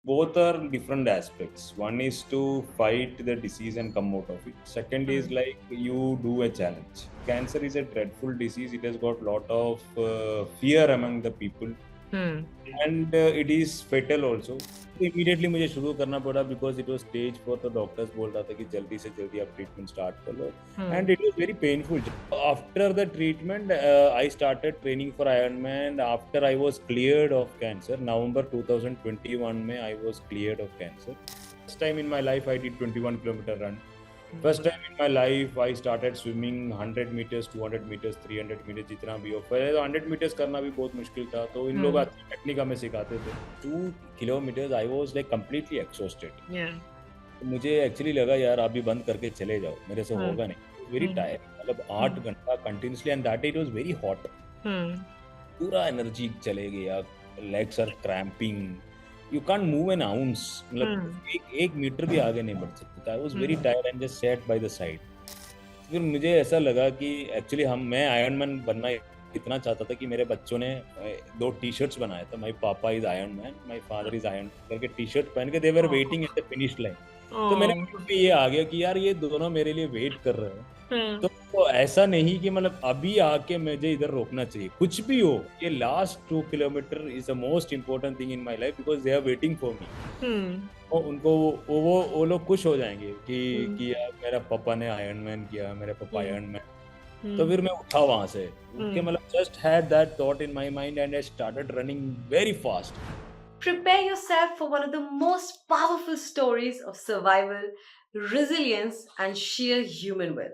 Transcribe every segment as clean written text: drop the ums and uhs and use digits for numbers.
both are different aspects. One is to fight the disease and come out of it. Second is like you do a challenge. Cancer is a dreadful disease. It has got a lot of fear among the people. And it is fatal also. Immediately मुझे शुरू करना पड़ा because it was stage 4 तो doctors बोल रहा था कि जल्दी से जल्दी आप treatment start कर लो. And it was very painful. After the treatment, I started training for Ironman. After I was cleared of cancer, November 2021 में I was cleared of cancer. First time in my life I did 21-kilometer run. First time in my life I started swimming 100 meters, 200 meters, 300 meters जितना भी हो. पहले तो 100 meters करना भी बहुत मुश्किल था. तो इन लोग अच्छी टेक्निक हमें सिखाते थे. 2 kilometers I was like completely exhausted. मुझे एक्चुअली लगा यार अभी बंद करके चले जाओ, मेरे से होगा नहीं. वेरी टायर्ड, मतलब 8 घंटा continuously and that it was very hot. पूरा एनर्जी चले गया. Legs are cramping. You can't move an ounce. मतलब एक मीटर भी आगे नहीं बढ़ सकते. I was very tired and just sat by the side. फिर मुझे ऐसा लगा कि एक्चुअली मैं आयरनमैन बनना इतना चाहता था कि मेरे बच्चों ने 2 टी-शर्ट्स बनाया था. My papa is Ironman, my father is iron करके टी-शर्ट पहन के they were waiting at the finish line. तो मेरे मन में ये आ गया कि यार ये दोनों मेरे लिए वेट कर रहे हैं. तो ऐसा नहीं कि मतलब अभी आके मुझे इधर रोकना चाहिए. कुछ भी हो, ये last 2 kilometre is the most important thing in my life because they are waiting for me. और उनको वो लोग खुश हो जाएंगे कि यार मेरा पापा ने आयरनमैन किया, मेरे पापा आयरनमैन. तो फिर मैं उठा वहां से कि मतलब just had that thought in my mind and I started running very fast. Prepare yourself for one of the most powerful stories of survival, resilience, and sheer human will.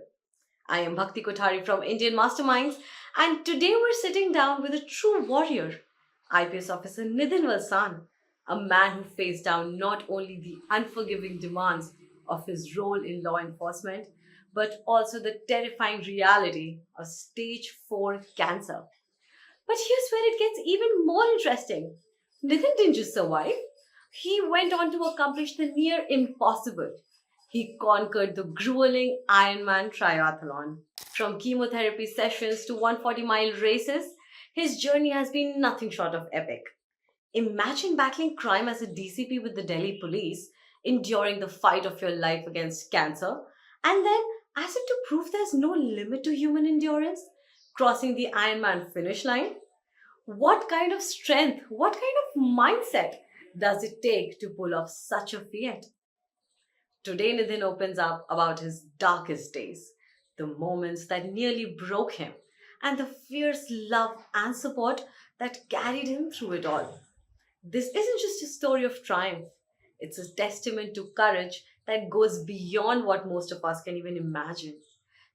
I am Bhakti Kothari from Indian Masterminds, and today we're sitting down with a true warrior, IPS Officer Nidhin Valsan, a man who faced down not only the unforgiving demands of his role in law enforcement, but also the terrifying reality of stage 4 cancer. But here's where it gets even more interesting. Nithin didn't just survive, he went on to accomplish the near impossible. He conquered the grueling Ironman triathlon. From chemotherapy sessions to 140-mile races, his journey has been nothing short of epic. Imagine battling crime as a DCP with the Delhi police, enduring the fight of your life against cancer, and then, as if to prove there's no limit to human endurance, crossing the Ironman finish line. What kind of strength, what kind of mindset does it take to pull off such a feat? Today, Nidhin opens up about his darkest days, the moments that nearly broke him, and the fierce love and support that carried him through it all. This isn't just a story of triumph, it's a testament to courage that goes beyond what most of us can even imagine.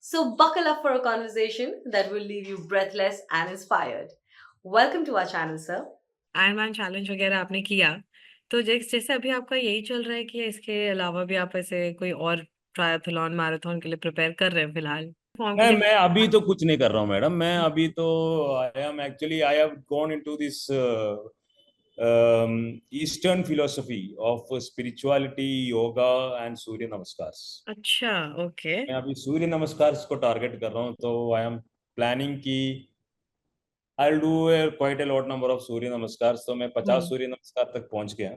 So, buckle up for a conversation that will leave you breathless and inspired. Welcome to our channel sir. Ironman challenge वगैरह आपने किया, तो जैसे अभी आपका यही चल रहा है कि इसके अलावा भी आप ऐसे कोई और ट्रायथलॉन मैराथन के लिए प्रिपेयर कर रहे हैं फिलहाल? मैं अभी तो कुछ नहीं कर रहा हूँ मैडम. मैं अभी तो I have gone into this eastern philosophy of spirituality, yoga and सूर्य नमस्कार. अच्छा, ओके. मैं अभी सूर्य नमस्कार को टारगेट कर रहा हूँ. तो आई एम प्लानिंग की I'll do quite a lot number of Surya Namaskars. So मैं 50 सूर्य नमस्कार तक पहुंच गया.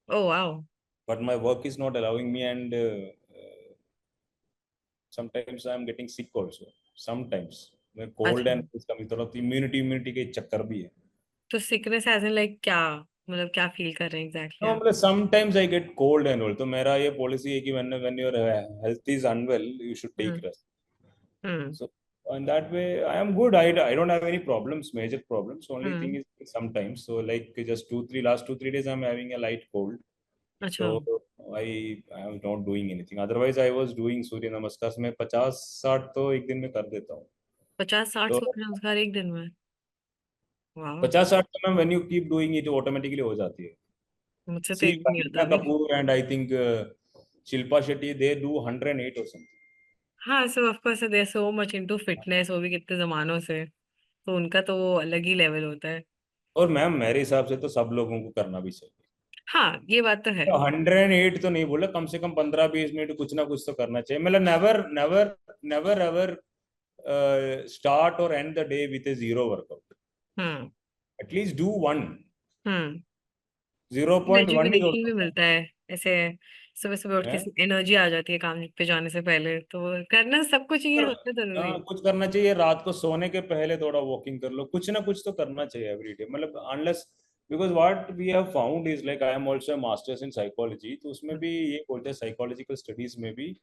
Oh wow. But my work is not allowing me, and sometimes I'm getting sick also. Sometimes मैं cold and इसका भी थोड़ा immunity के चक्कर भी है. तो sickness as in like क्या, मतलब क्या feel कर रहे हैं exactly? No, मतलब sometimes I get cold and all. तो मेरा ये policy है कि when your health is unwell, you should take rest. So in that way I am good. I don't have any problems, major problems. Only thing is sometimes, so like just 2-3 days I'm having a light cold. So I am not doing anything. Otherwise I was doing सूर्य नमस्कार. मैं 50-60 तो एक दिन में कर देता हूँ. 50-60 सूर्य नमस्कार एक दिन में? wow. 50-60 तो ma'am when you keep doing it automatically हो जाती है. मुझसे तो एक नहीं होता. Kapoor and I think Shilpa Shetty, they do 108 or something. हाँ, so of course they are so much into fitness, वो भी कितने जमानों से, तो उनका तो वो अलग ही लेवल होता है. और मैम मेरे हिसाब से तो सब लोगों को करना भी चाहिए. हाँ, ये बात तो है. 108 तो नहीं बोला, कम से कम 15-20 मिनट कुछ ना कुछ तो करना चाहिए. मतलब never ever start or end the day with a zero workout. At least do one. 0.1 is rejuvenation भी also मिलता है ऐसे, सुबह सुबह उठ के fine. एनर्जी आ जाती है काम पे जाने से पहले, तो करना सबको चाहिए, पर होना जरूरी है। कुछ करना चाहिए, रात को सोने के पहले थोड़ा वॉकिंग कर लो, कुछ ना कुछ तो करना चाहिए एवरी डे, मतलब unless, because what we have found is like, I am also masters in psychology, तो उसमें भी ये बोलते हैं साइकोलॉजिकल स्टडीज में भी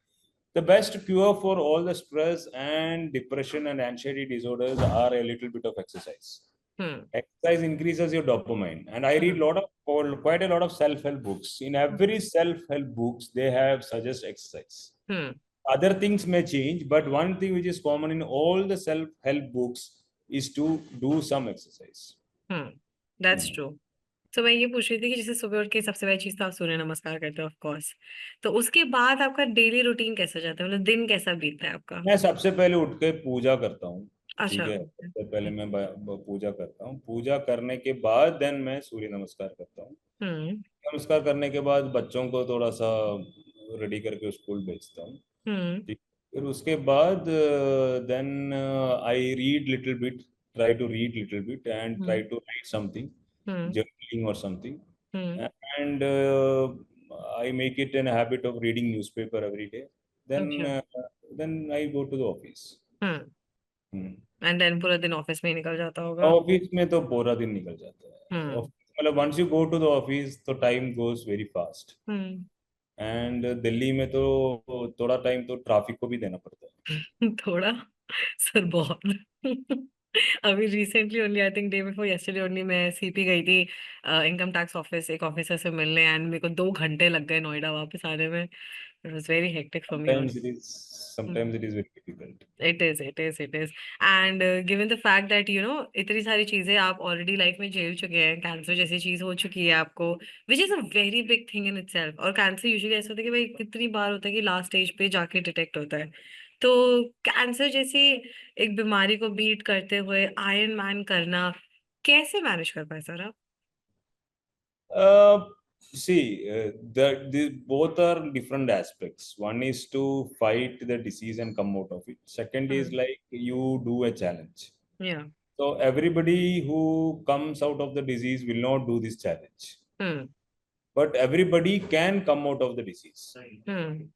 the best cure for all the stress and depression and anxiety disorders are a little bit of exercise. Hmm. Exercise increases your dopamine, and I read hmm. quite a lot of self-help books. In every self-help books they have suggest exercise. Hmm. Other things may change, but one thing which is common in all the self-help books is to do some exercise. Hmm. That's Hmm. True. तो मैं ये पूछ रही थी कि जैसे सुबह उठ के सबसे पहली चीज तो आप सूर्य नमस्कार करते हो ऑफ कोर्स, तो उसके बाद आपका डेली रूटीन कैसा जाता है, मतलब दिन कैसा बीतता है आपका? मैं सबसे पहले उठ के पूजा करता हूँ। ठीक अच्छा। है, सबसे पहले मैं पूजा करता हूँ, पूजा करने के बाद देन मैं सूर्य नमस्कार करता हूँ। हम्म। नमस्कार करने के बाद बच्चों को थोड़ा सा रेडी करके स्कूल भेजता हूँ। हम्म। ठीक, फिर उसके बाद then I read little bit, try to read little bit and hmm. Try to write something, hmm. journaling or something, hmm. and I make it an habit of reading newspaper every day. Then अच्छा। I go to the office. Hmm. Hmm. And then पूरा दिन office में ही निकल जाता होगा। Office में तो पूरा दिन निकल जाता है। हम्म। मतलब once you go to the office तो time goes very fast, hmm. And Delhi में तो थोड़ा टाइम तो ट्रैफिक को भी देना पड़ता है। थोड़ा, सर बहुत। अभी recently only, I think day before yesterday only, मैं सीपी गई थी इनकम टैक्स ऑफिस, एक ऑफिसर से मिलने, एंड मेरे को 2 घंटे लग गए नोएडा वापस आने में। It was very hectic for me. Sometimes it is, sometimes it is very difficult. It is and given the fact that इतनी सारी चीजें आप ऑलरेडी लाइफ में झेल चुके हैं, कैंसर जैसी चीज हो चुकी है आपको, which is a very big thing in itself. और कैंसर यूजुअली ऐसा होता है कि भाई कितनी बार होता है कि लास्ट स्टेज पे जाके डिटेक्ट होता है। तो कैंसर जैसी एक बीमारी को बीट करते हुए आयरन मैन करना कैसे मैनेज कर पाए सर आप? Uh, See, the both are different aspects. One is to fight the disease and come out of it. Second is hmm. like you do a challenge. या। So everybody who comes out of the disease will not do this challenge, hmm. but everybody can come out of the disease. Hmm.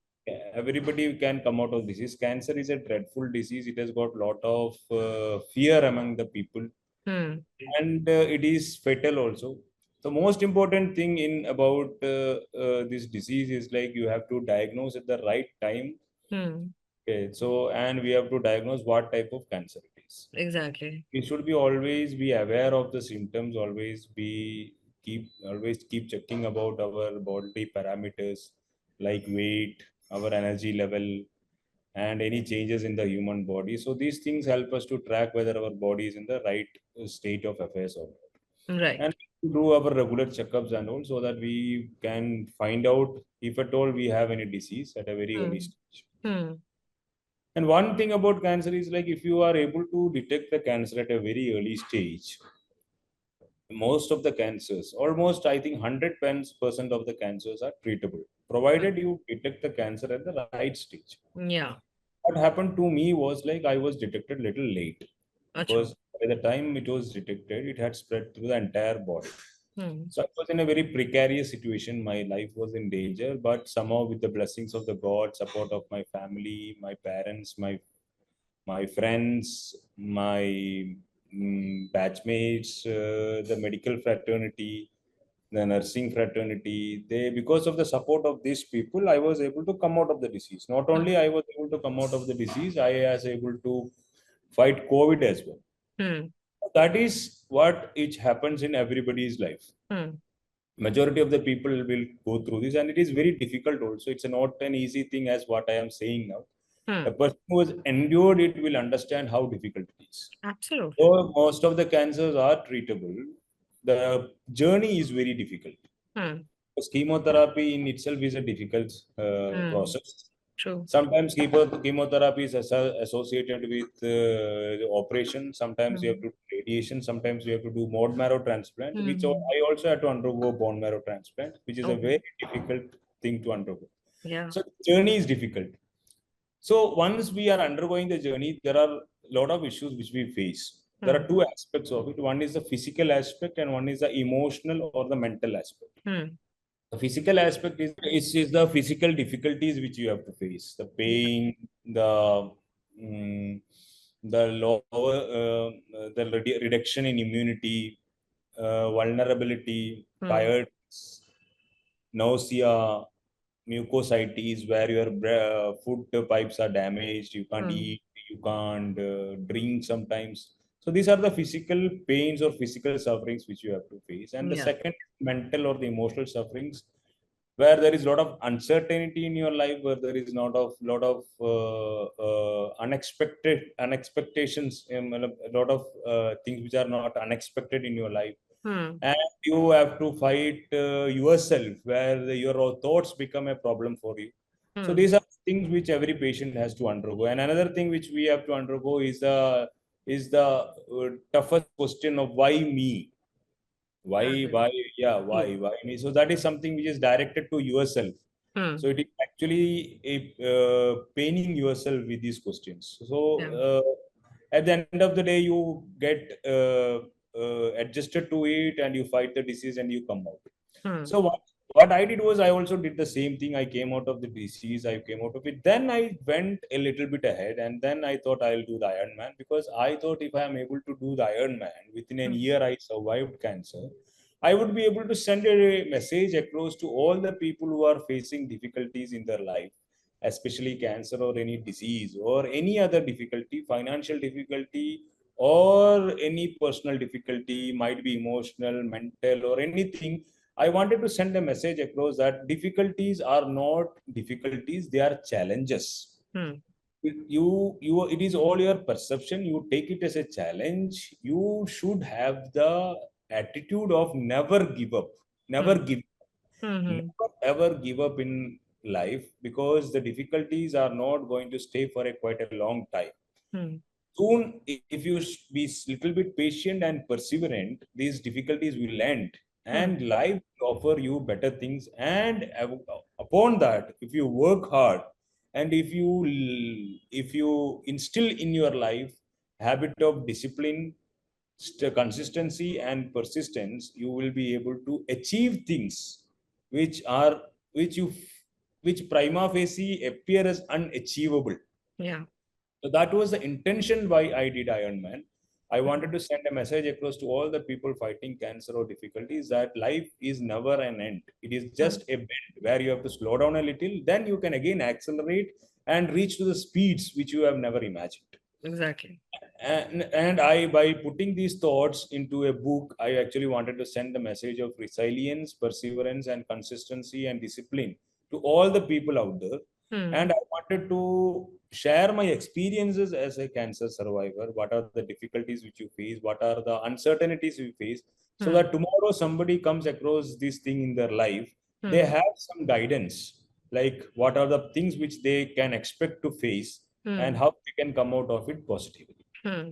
Everybody can come out of disease. Cancer is a dreadful disease. It has got lot of fear among the people, hmm. and it is fatal also. The most important thing in about this disease is like you have to diagnose at the right time. Hmm. Okay, so and we have to diagnose what type of cancer it is. Exactly. We should be always be aware of the symptoms. Always keep checking about our body parameters like weight, our energy level, and any changes in the human body. So these things help us to track whether our body is in the right state of affairs or not. And right. do our regular checkups and all so that we can find out if at all we have any disease at a very early hmm. stage. Hmm. And one thing about cancer is like if you are able to detect the cancer at a very early stage, most of the cancers, almost I think 100% of the cancers are treatable, provided you detect the cancer at the right stage. या। What happened to me was like I was detected little late, अच्छा। because by the time it was detected, it had spread through the entire body. Hmm. So I was in a very precarious situation. My life was in danger, but somehow with the blessings of the God, support of my family, my parents, my friends, my batchmates, the medical fraternity, the nursing fraternity, they, because of the support of these people, I was able to come out of the disease. Not only I was able to come out of the disease, I was able to fight COVID as well. Hmm. That is what it happens in everybody's life. Hmm. Majority of the people will go through this, and it is very difficult also. It's not an easy thing as what I am saying now. A hmm. person who has endured it will understand how difficult it is. Absolutely. Though most of the cancers are treatable, the journey is very difficult. Hmm. Because chemotherapy in itself is a difficult hmm. process. True. Sometimes chemotherapy is associated with operation. Sometimes you have hmm. to do radiation. Sometimes you have to do bone marrow transplant, which hmm. I also had to undergo bone marrow transplant, which is a okay. very difficult thing to undergo. या। So the journey is difficult. So once we are undergoing the journey, there are a lot of issues which we face. There are Hmm. two aspects of it. One is the physical aspect and one is the emotional or the mental aspect. Hmm. The physical aspect is the physical difficulties which you have to face, the Yeah. pain, mm, the lower the reduction in immunity, vulnerability, Hmm. tiredness, nausea, mucositis, where your food pipes are damaged, you can't Hmm. eat, you can't drink sometimes. So these are the physical pains or physical sufferings which you have to face. And the Yeah. second, mental or the emotional sufferings, where there is a lot of uncertainty in your life, where there is lot of unexpected unexpectations, a lot of things which are not unexpected in your life, Hmm. and you have to fight yourself, where your thoughts become a problem for you. So Hmm. these are things which every patient has to undergo. And another thing which we have to undergo is the toughest question of why me, Okay. why True. why me. So that is something which is directed to yourself. So Hmm. it is actually paining yourself with these questions. So Yeah. at the end of the day, you get adjusted to it, and you fight the disease, and you come out. Hmm. So what I did was I also did the same thing. I came out of the disease. I came out of it. Then I went a little bit ahead, and then I thought I'll do the Ironman, because I thought if I am able to do the Ironman within a Hmm. year, I survived cancer. I would be able to send a message across to all the people who are facing difficulties in their life, especially cancer or any disease or any other difficulty, financial difficulty, or any personal difficulty, might be emotional, mental, or anything. I wanted to send a message across that difficulties are not difficulties, they are challenges. Hmm. It is all your perception. You take it as a challenge. You should have the attitude of never give up, never Hmm. give, Hmm. never ever give up in life, because the difficulties are not going to stay for a quite a long time. Hmm. Soon, if you be little bit patient and perseverant, these difficulties will end, Hmm. and life will offer you better things. And upon that, if you work hard, and if you instill in your life habit of discipline, consistency and persistence, you will be able to achieve things which are which you which prima facie appear as unachievable. Yeah. So that was the intention why I did Ironman. I Hmm. wanted to send a message across to all the people fighting cancer or difficulties, that life is never an end. It is Hmm. just a bend where you have to slow down a little, then you can again accelerate and reach to the speeds which you have never imagined. Exactly. And I, by putting these thoughts into a book, I actually wanted to send the message of resilience, perseverance, and consistency and discipline to all the people out there. Hmm. And I wanted to share my experiences as a cancer survivor. What are the difficulties which you face? What are the uncertainties you face? So Hmm. that tomorrow somebody comes across this thing in their life, they Hmm. have some guidance, like what are the things which they can expect to face, and Hmm. how they can come out of it positively. Hmm.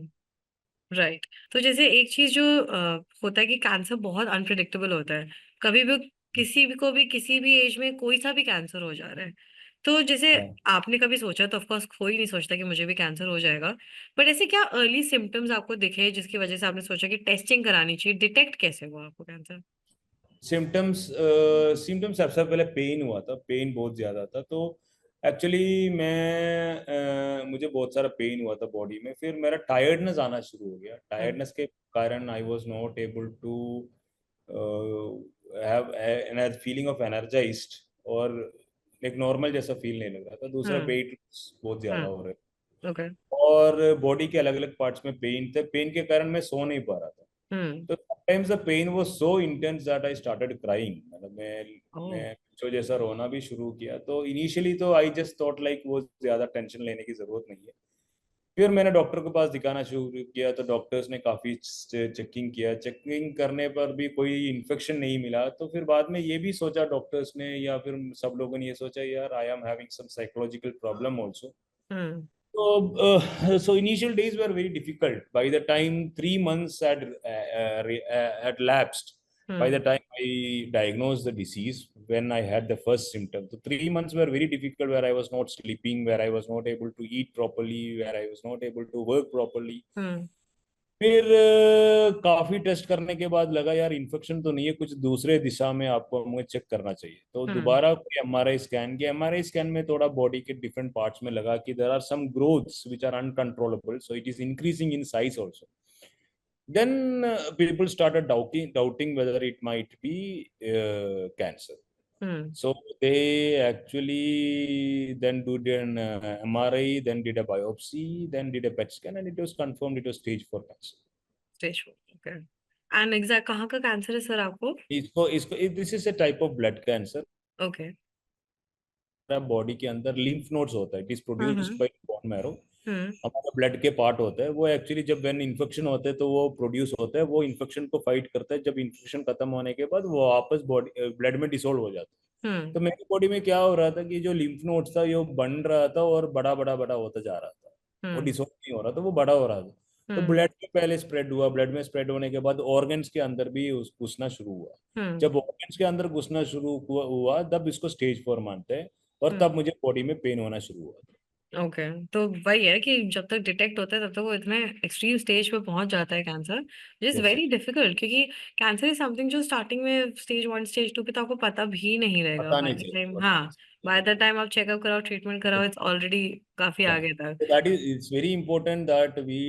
Right. तो जैसे एक चीज जो होता है कि cancer बहुत unpredictable होता है। कभी भी किसी भी को भी किसी भी एज में कोई सा भी कैंसर हो जा रहा है। तो जैसे हाँ। आपने कभी सोचा, तो ऑफ कोर्स कोई नहीं सोचता कि मुझे भी कैंसर हो जाएगा। बट ऐसे क्या अर्ली सिम्टम्स आपको दिखे जिसकी वजह से आपने सोचा कि टेस्टिंग करानी चाहिए? डिटेक्ट कैसे हुआ आपको कैंसर? सिम्टम्स सबसे पहले पेन हुआ था, पेन बहुत ज़्यादा था। तो एक्चुअली मुझे बहुत सारा पेन हुआ था बॉडी में। फिर मेरा टायर्डनेस आना शुरू हो गया। हम्म। टायर्डनेस के कारण I was not able to have an feeling of energized, और एक नॉर्मल जैसा फील नहीं लग रहा था। दूसरा, हम्म। वेट बहुत ज़्यादा हो हम्म। रहा है, ओके। और बॉडी के अलग अलग पार्ट्स में पेन थे। पेन के कारण मैं सो नहीं पा रहा था। हम्म। तो sometimes the pain was so intense that I started crying. मतलब ओह। मैं जो जैसा रोना भी शुरू किया। तो इनिशियली तो आई जस्ट थॉट लाइक वो ज़्यादा टेंशन लेने की ज़रूरत नहीं है। फिर मैंने डॉक्टर के पास दिखाना शुरू किया, तो डॉक्टर्स ने काफ़ी चेकिंग किया। चेकिंग करने पर भी कोई इन्फेक्शन नहीं मिला। तो फिर बाद में ये भी सोचा डॉक्टर्स ने, या फिर सब लोगों ने ये सोचा, यार I am having some psychological problem also. Hmm. So initial days were very difficult. By the time 3 months had lapsed, by the hmm. time I diagnosed the disease, when I had the first symptom, so 3 months were very difficult, where I was not sleeping, where I was not able to eat properly, where I was not able to work properly. हम्म। फिर काफी test करने के बाद लगा यार infection तो नहीं है, कुछ दूसरे दिशा में आपको हमें चेक करना चाहिए। तो हम्म दोबारा कोई एमआरआई स्कैन किया। एमआरआई स्कैन में थोड़ा बॉडी के डिफरेंट पार्ट्स में लगा कि there are some growths which are uncontrollable, so it is increasing in size also. Then people started doubting whether it might be cancer. Hmm So they actually then did an MRI, then did a biopsy, then did a PET scan, and it was confirmed it was stage 4 cancer. Stage 4 okay. And exact कहाँ का cancer है sir आपको? इसको इसको this is a type of blood cancer. Okay. Body के अंदर lymph nodes होता है, it is produced hmm by bone marrow. Hmm हमारा ब्लड के पार्ट होता है वो एक्चुअली, जब वेन इन्फेक्शन होते हैं तो वो प्रोड्यूस होता है, वो इन्फेक्शन को फाइट करता है। जब इन्फेक्शन खत्म होने के बाद वो वापस बॉडी ब्लड में डिसॉल्व हो जाता है। हम्म तो मेरी बॉडी में क्या हो रहा था कि जो लिम्फ नोड्स था ये बन रहा था और बड़ा बड़ा बड़ा होता जा रहा था। वो हम्म डिसॉल्व नहीं हो रहा था, वो बड़ा हो रहा था। तो हम्म ब्लड में पहले स्प्रेड हुआ, ब्लड में स्प्रेड होने के बाद ऑर्गन्स के अंदर भी घुसना शुरू हुआ। हम्म जब ऑर्गन्स के अंदर घुसना शुरू हुआ तब इसको स्टेज 4 मानते हैं। और हम्म तब मुझे बॉडी में पेन होना शुरू हुआ था। ओके। तो वही है कि जब तक डिटेक्ट होता है तब तक वो इतने एक्सट्रीम स्टेज पे पहुंच जाता है cancer, which is yes. Very difficult, क्योंकि कैंसर इज समथिंग जो स्टार्टिंग में स्टेज 1 स्टेज 2 पे तो आपको पता भी नहीं रहेगा पता बाय नहीं द चलेगा, टाइम। पता नहीं हाँ, बाय द चलेगा। टाइम आप चेकअप कराओ, ट्रीटमेंट कराओ, इट्स ऑलरेडी काफी Yeah. आगे तक। So that is, it's very important that we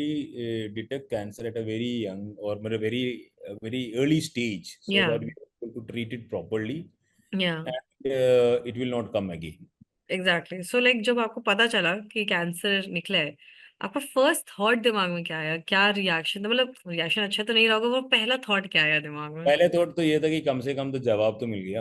detect cancer at a very young or very early stage, so या that we are able to treat it properly, या and it will not come again. Exactly. So like जब आपको पता चला कि cancer निकला है, आपका फर्स्ट थॉट दिमाग में क्या आया? क्या रिएक्शन था? मतलब रिएक्शन अच्छा तो नहीं रहा होगा, वो पहला थॉट क्या आया दिमाग में? पहले थॉट तो ये था कि कम से कम तो जवाब तो मिल गया।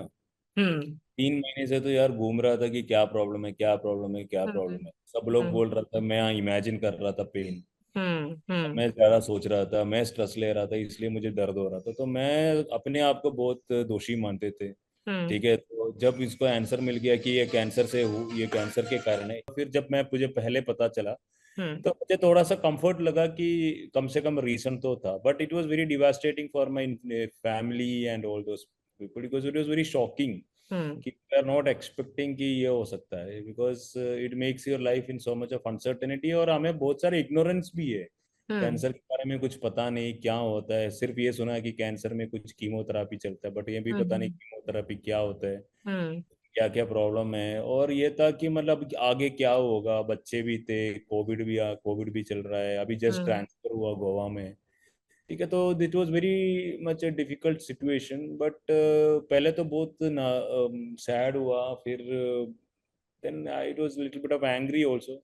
हम्म 3 महीने से तो यार घूम रहा था कि क्या प्रॉब्लम है, क्या प्रॉब्लम है, क्या हम्म प्रॉब्लम है, सब लोग हम्म बोल रहा था, मैं इमेजिन कर रहा था पेन। हम्म मैं ज्यादा सोच रहा था, मैं स्ट्रेस ले रहा था, इसलिए मुझे दर्द हो रहा था, तो मैं अपने आप को बहुत दोषी मानते थे। हम्म ठीक है, तो जब इसको आंसर मिल गया कि ये कैंसर से ये कैंसर के कारण है, फिर जब मैं मुझे पहले पता चला हम्म तो मुझे थोड़ा सा कंफर्ट लगा कि कम से कम रीजन तो था। But it was very devastating for my family and all those people, because it was very shocking hmm कि वी आर नॉट एक्सपेक्टिंग कि ये हो सकता है, because it makes your life in so much of uncertainty. और हमें बहुत सारे इग्नोरेंस भी है, हम्म कैंसर के बारे में कुछ पता नहीं क्या होता है। सिर्फ ये सुना है कि कैंसर में कुछ कीमोथेरापी चलता है, बट ये भी पता नहीं हम्म कीमोथेरापी क्या होता है, हम्म क्या क्या प्रॉब्लम है। और ये था कि मतलब आगे क्या होगा, बच्चे भी थे, कोविड भी चल रहा है, अभी जस्ट हम्म ट्रांसफर हुआ गोवा में। ठीक है, तो it was very much a difficult situation. But पहले तो बहुत ना सैड हुआ, फिर then it was little bit of angry also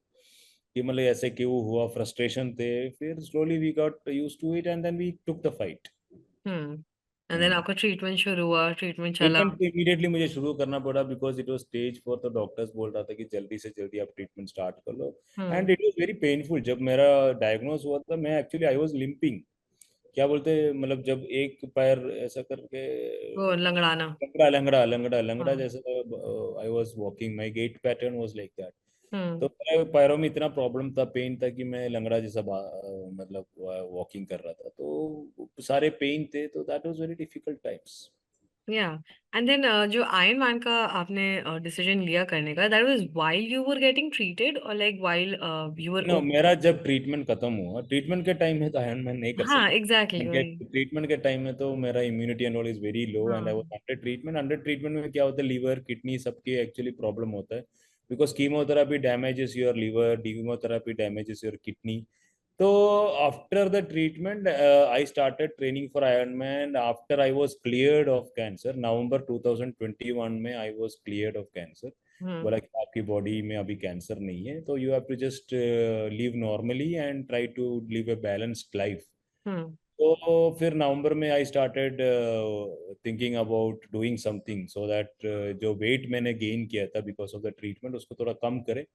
कि मतलब ऐसे क्यों हुआ, फ्रस्ट्रेशन थे। फिर slowly we got used to it and then we took the fight. And then आपका ट्रीटमेंट शुरू हुआ, ट्रीटमेंट चला। ट्रीटमेंट इमीडिएटली मुझे शुरू करना पड़ा, बिकॉज इट वाज स्टेज 4। तो डॉक्टर्स बोल रहा था कि जल्दी से जल्दी आप ट्रीटमेंट स्टार्ट कर लो। Hmm and it was very painful. जब मेरा डायग्नोस हुआ था, मैं एक्चुअली आई वाज लिंपिंग, क्या बोलते हैं, मतलब जब एक पैर ऐसा करके वो लंगड़ाना। लंगड़ा लंगड़ा लंगड़ा लंगड़ा हाँ। जैसा, I was walking, my gait pattern was like that. Hmm तो मेरे पैरों में इतना प्रॉब्लम था, पेन था कि मैं लंगड़ा जैसा मतलब वॉकिंग कर रहा था, तो सारे पेन थे, तो that was very difficult times. Yeah and then जो आयरन मैन का आपने डिसीजन लिया करने का, that was while you were getting treated और like while you were no, okay? मेरा जब ट्रीटमेंट खत्म हुआ, ट्रीटमेंट के टाइम में तो आयरन नहीं कर हाँ सकता। एग्जैक्टली वही। ट्रीटमेंट के टाइम में तो मेरा immunity and all is very low, and I was हाँ। Under treatment. अंडर ट्रीटमेंट में क्या होता है, लीवर किडनी सबके एक्चुअली प्रॉब्लम होता है, because chemotherapy damages your liver, chemotherapy damages your kidney. So after the treatment, I started training for Ironman. After I was cleared of cancer, November 2021 में I was cleared of cancer. हम्म बोला कि आपकी body में अभी cancer नहीं है, तो you have to just live normally and try to live a balanced life. Hmm तो फिर नवंबर में I started thinking about doing something so that जो वेट मैंने गेन किया था बिकॉज ऑफ द ट्रीटमेंट उसको थोड़ा कम करे।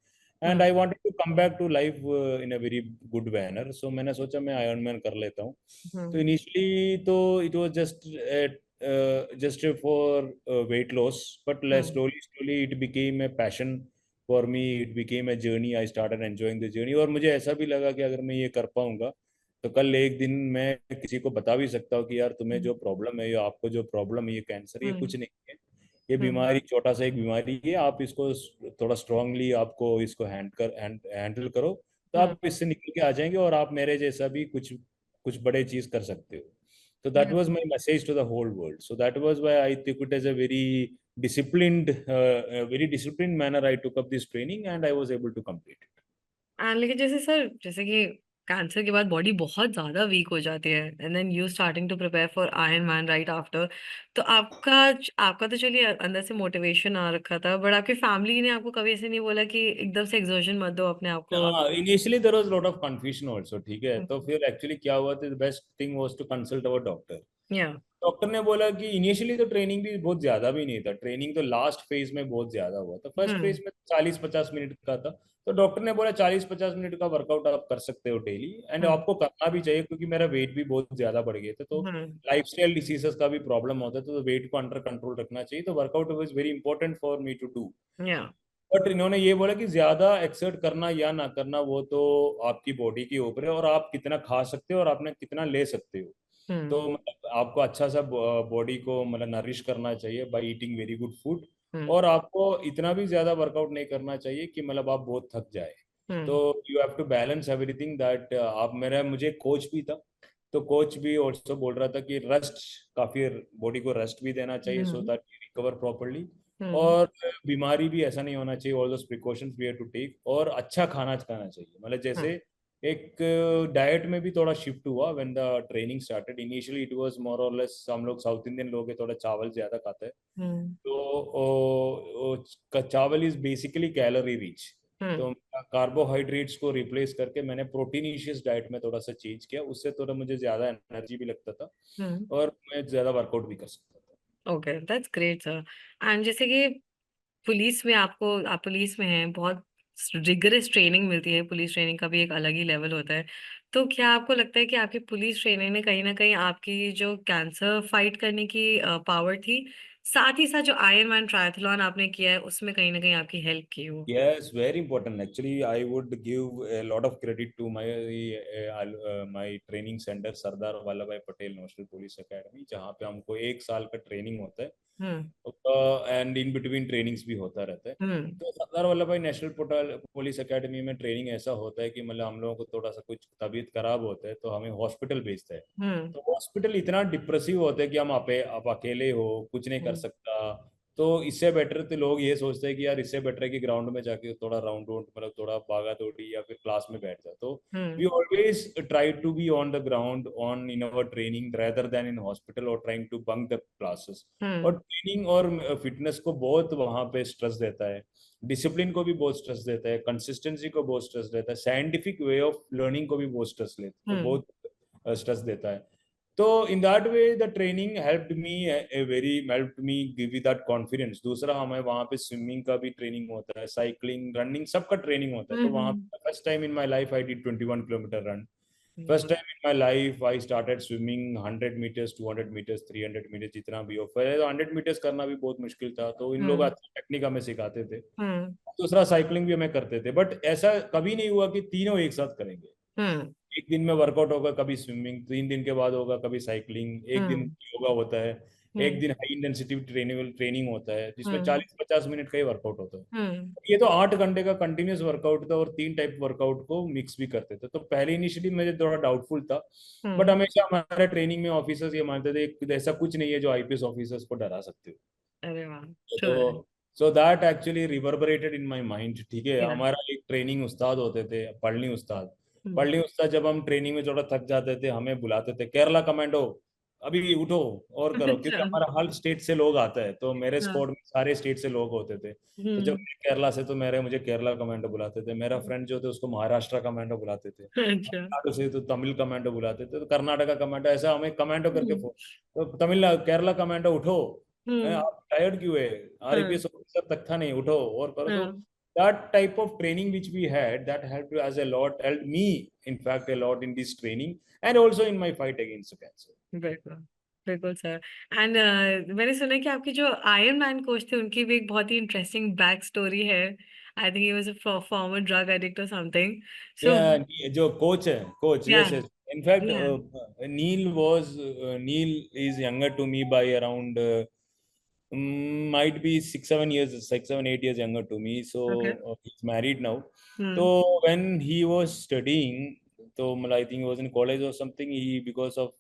And I hmm wanted to come back to life in a very good manner, so मैंने सोचा मैं आयरन मैन कर लेता हूँ। तो हम्म इनिशियली तो it was just for weight loss, but hmm slowly slowly it became a passion for me, it became a journey, I started enjoying the journey। और मुझे ऐसा भी लगा कि अगर मैं ये कर पाऊंगा तो कल एक दिन मैं किसी को बता भी सकता हूँ कि यार तुम्हें जो प्रॉब्लम है, या आपको जो प्रॉब्लम है, ये कैंसर, ये हम्म कुछ नहीं है, ये हम्म बीमारी छोटा सा एक बीमारी है, आप इसको थोड़ा स्ट्रांगली आपको इसको हैंडल करो, तो हम्म आप इससे निकल के आ जाएंगे और आप मेरे जैसा भी कुछ कुछ बड़े चीज कर सकते हो. So that Yeah. was my message to the whole world. So that was why I took it as a very disciplined manner. I took up this training and I was able to complete it. लेकिन जैसे sir, जैसे कि cancer के बाद body बहुत ज्यादा week हो जाती है, and then you starting to prepare for Ironman right after, तो आपका आपका तो चलिए अंदर से मोटिवेशन आ रखा था, बट आपकी फैमिली ने आपको कभी ऐसे नहीं बोला कि एकदम से एक्सर्शन मत दो अपने आप को? Initially there was a lot of confusion also. ठीक है, तो फिर एक्चुअली क्या हुआ था, the best thing was to consult our doctor. या. डॉक्टर ने बोला कि इनिशियली तो ट्रेनिंग भी बहुत ज्यादा भी नहीं था, ट्रेनिंग तो लास्ट फेज में बहुत ज्यादा हुआ था, फर्स्ट हम्म. फेज में 40-50 मिनट का था. तो डॉक्टर ने बोला 40-50 मिनट का वर्कआउट आप कर सकते हो डेली, एंड हम्म. आपको करना भी चाहिए, क्योंकि मेरा वेट भी बहुत ज्यादा बढ़ गया था, तो हम्म. लाइफस्टाइल डिसीजेस का भी प्रॉब्लम होता है, तो वेट को अंडर कंट्रोल रखना चाहिए, तो workout was very important for me to do. Yeah. But इन्होंने ये बोला कि ज्यादा एक्सर्ट करना या ना करना वो तो आपकी बॉडी के ऊपर है, और आप कितना खा सकते हो और आपने कितना ले सकते हो. हम्म. तो मतलब आपको अच्छा सा बॉडी को मतलब नरिश करना चाहिए by eating very good food. Hmm. और आपको इतना भी ज्यादा वर्कआउट नहीं करना चाहिए कि मतलब आप बहुत थक जाए. तो hmm. You have to balance everything that. आप मेरा मुझे कोच भी था, तो कोच भी ऑल्सो बोल रहा था कि रेस्ट, काफी बॉडी को रेस्ट भी देना चाहिए, so hmm. That you recover properly. Hmm. और बीमारी भी ऐसा नहीं होना चाहिए, all those precautions we have to take, और अच्छा खाना खाना चाहिए. मतलब जैसे एक डाइट में भी थोड़ा शिफ्ट हुआ when the training started. Initially it was more और लेस, हम लोग साउथ इंडियन लोग हैं, थोड़ा चावल ज्यादा खाते हैं, हम्म. तो चावल इज बेसिकली कैलोरी रिच. हम्म. तो कार्बोहाइड्रेट्स को रिप्लेस करके मैंने प्रोटीनिशियस डाइट में थोड़ा सा चेंज किया, उससे थोड़ा मुझे ज्यादा एनर्जी भी लगता था, हम्म. और मैं ज्यादा वर्कआउट भी कर सकता था. Okay, that's great sir. And जैसे कि पुलिस में आपको, आप पुलिस में हैं, बहुत रिगरस ट्रेनिंग मिलती है, पुलिस ट्रेनिंग का भी एक अलग ही लेवल होता है, तो क्या आपको लगता है कि आपकी पुलिस ट्रेनिंग ने कहीं ना कहीं आपकी जो कैंसर फाइट करने की पावर थी, साथ ही साथ जो आयरन मैन ट्रायथलॉन आपने किया है उसमें कहीं ना कहीं आपकी हेल्प की हो? Yes, very important. Actually, I would give a lot of credit to my training center, Sardar Vallabhai Patel National Police Academy, जहाँ पे हमको 1 साल का ट्रेनिंग होता है, हम्म. एंड इन बिटवीन ट्रेनिंग्स भी होता रहता है. हम्म. तो सरदार वल्लभ भाई नेशनल पुलिस एकेडमी में ट्रेनिंग ऐसा होता है कि मतलब हम लोगों को थोड़ा सा कुछ तबीयत खराब होता है तो हमें हॉस्पिटल भेजता है. हम्म. तो हॉस्पिटल इतना डिप्रेसिव होता है कि आप अकेले हो, कुछ नहीं कर हम्म. सकता. तो इससे बेटर तो लोग ये सोचते हैं कि यार इससे बेटर है कि ग्राउंड में जाके थोड़ा राउंड राउंड मतलब थोड़ा भागा दौड़ी या फिर क्लास में बैठ जाओ. तो we hmm. always try to be on the ground on in our training rather than in hospital or trying to bunk the classes. और हम्म. ट्रेनिंग और फिटनेस को बहुत वहाँ पे स्ट्रेस देता है, डिसिप्लिन को भी बहुत स्ट्रेस देता है, कंसिस्टेंसी को बहुत स्ट्रेस देता है, साइंटिफिक वे ऑफ लर्निंग को भी बहुत स्ट्रेस लेता है, हम्म. बहुत स्ट्रेस देता है. तो in that way the training helped me give you that confidence. दूसरा, हमें वहाँ पे स्विमिंग का भी ट्रेनिंग होता है, साइकिलिंग, रनिंग, सबका ट्रेनिंग होता है. तो वहाँ hmm. First time in my life I did 21 kilometre run. Hmm. First time in my life, I started swimming 100 meters, 200 meters, 300 meters, जितना भी हो. पहले तो 100 meters करना भी बहुत मुश्किल था, तो इन लोग हम्म. अच्छी टेक्निक हमें सिखाते थे. हम्म. दूसरा, साइकिलिंग भी हमें करते थे, बट ऐसा कभी नहीं हुआ कि तीनों एक साथ करेंगे. हम्म. एक दिन में वर्कआउट होगा, कभी स्विमिंग, 3 दिन के बाद होगा कभी साइकिलिंग, एक दिन हम्म. योगा होता है, एक हम्म. दिन हाई इंटेंसिटी ट्रेनिंग ट्रेनिंग होता है जिसमें हम्म. 40-50 मिनट का ही वर्कआउट होता है. हम्म. ये तो 8 घंटे का कंटिन्यूस वर्कआउट था, और 3 टाइप वर्कआउट को मिक्स भी करते थे. तो पहले इनिशियली मुझे थोड़ा डाउटफुल था, बट हम्म. हमेशा हमारे ट्रेनिंग में ऑफिसर्स ये मानते थे कि ऐसा कुछ नहीं है जो आईपीएस ऑफिसर्स को डरा सकते हो. अरे वाह. ट्रू है. तो so that actually reverberated in my mind. ठीक है, या. हमारा एक ट्रेनिंग उस्ताद होते थे, पढ़नी उस्ताद. हम्म. पढ़नी उस्ताद जब हम ट्रेनिंग में थोड़ा थक जाते थे, हमें बुलाते थे, केरला कमांडो, अभी उठो और करो, क्योंकि अच्छा. हमारा हर स्टेट से लोग आता है, तो मेरे हाँ. स्क्वाड में सारे स्टेट से लोग होते थे. तो जब हम्म. मैं केरला से, तो मुझे केरला कमांडो बुलाते थे. मेरा फ्रेंड जो थे उसको महाराष्ट्र कमांडो बुलाते थे, अच्छा. तमिलनाडु से तो तमिल कमांडो बुलाते थे, तो कर्नाटका कमांडो, ऐसा हमें कमांडो करके हम्म. फोन. तो तमिलनाडु केरला कमांडो उठो, हम्म. आप टायर्ड क्यों है, हाँ. आरपीएस ऑफिसर तक था नहीं, उठो और करो. तो हाँ. that type of training which we had, that helped me in fact a lot in this training, and also in my fight against cancer. बिल्कुल. बिल्कुल सर. एंड मैंने सुना है कि आपके जो आयरन मैन कोच थे उनकी भी एक बहुत ही इंटरेस्टिंग बैक स्टोरी है. I think he was a former drug addict और समथिंग. सो Yeah, जो कोच है, कोच, या. yes, yes. In fact, या. Neil is younger to me by around might be 6-7 years, 6-7-8 years younger to me. So okay. he's married now. Hmm. So when he was studying, तो मतलब I think he was in college or something. He because of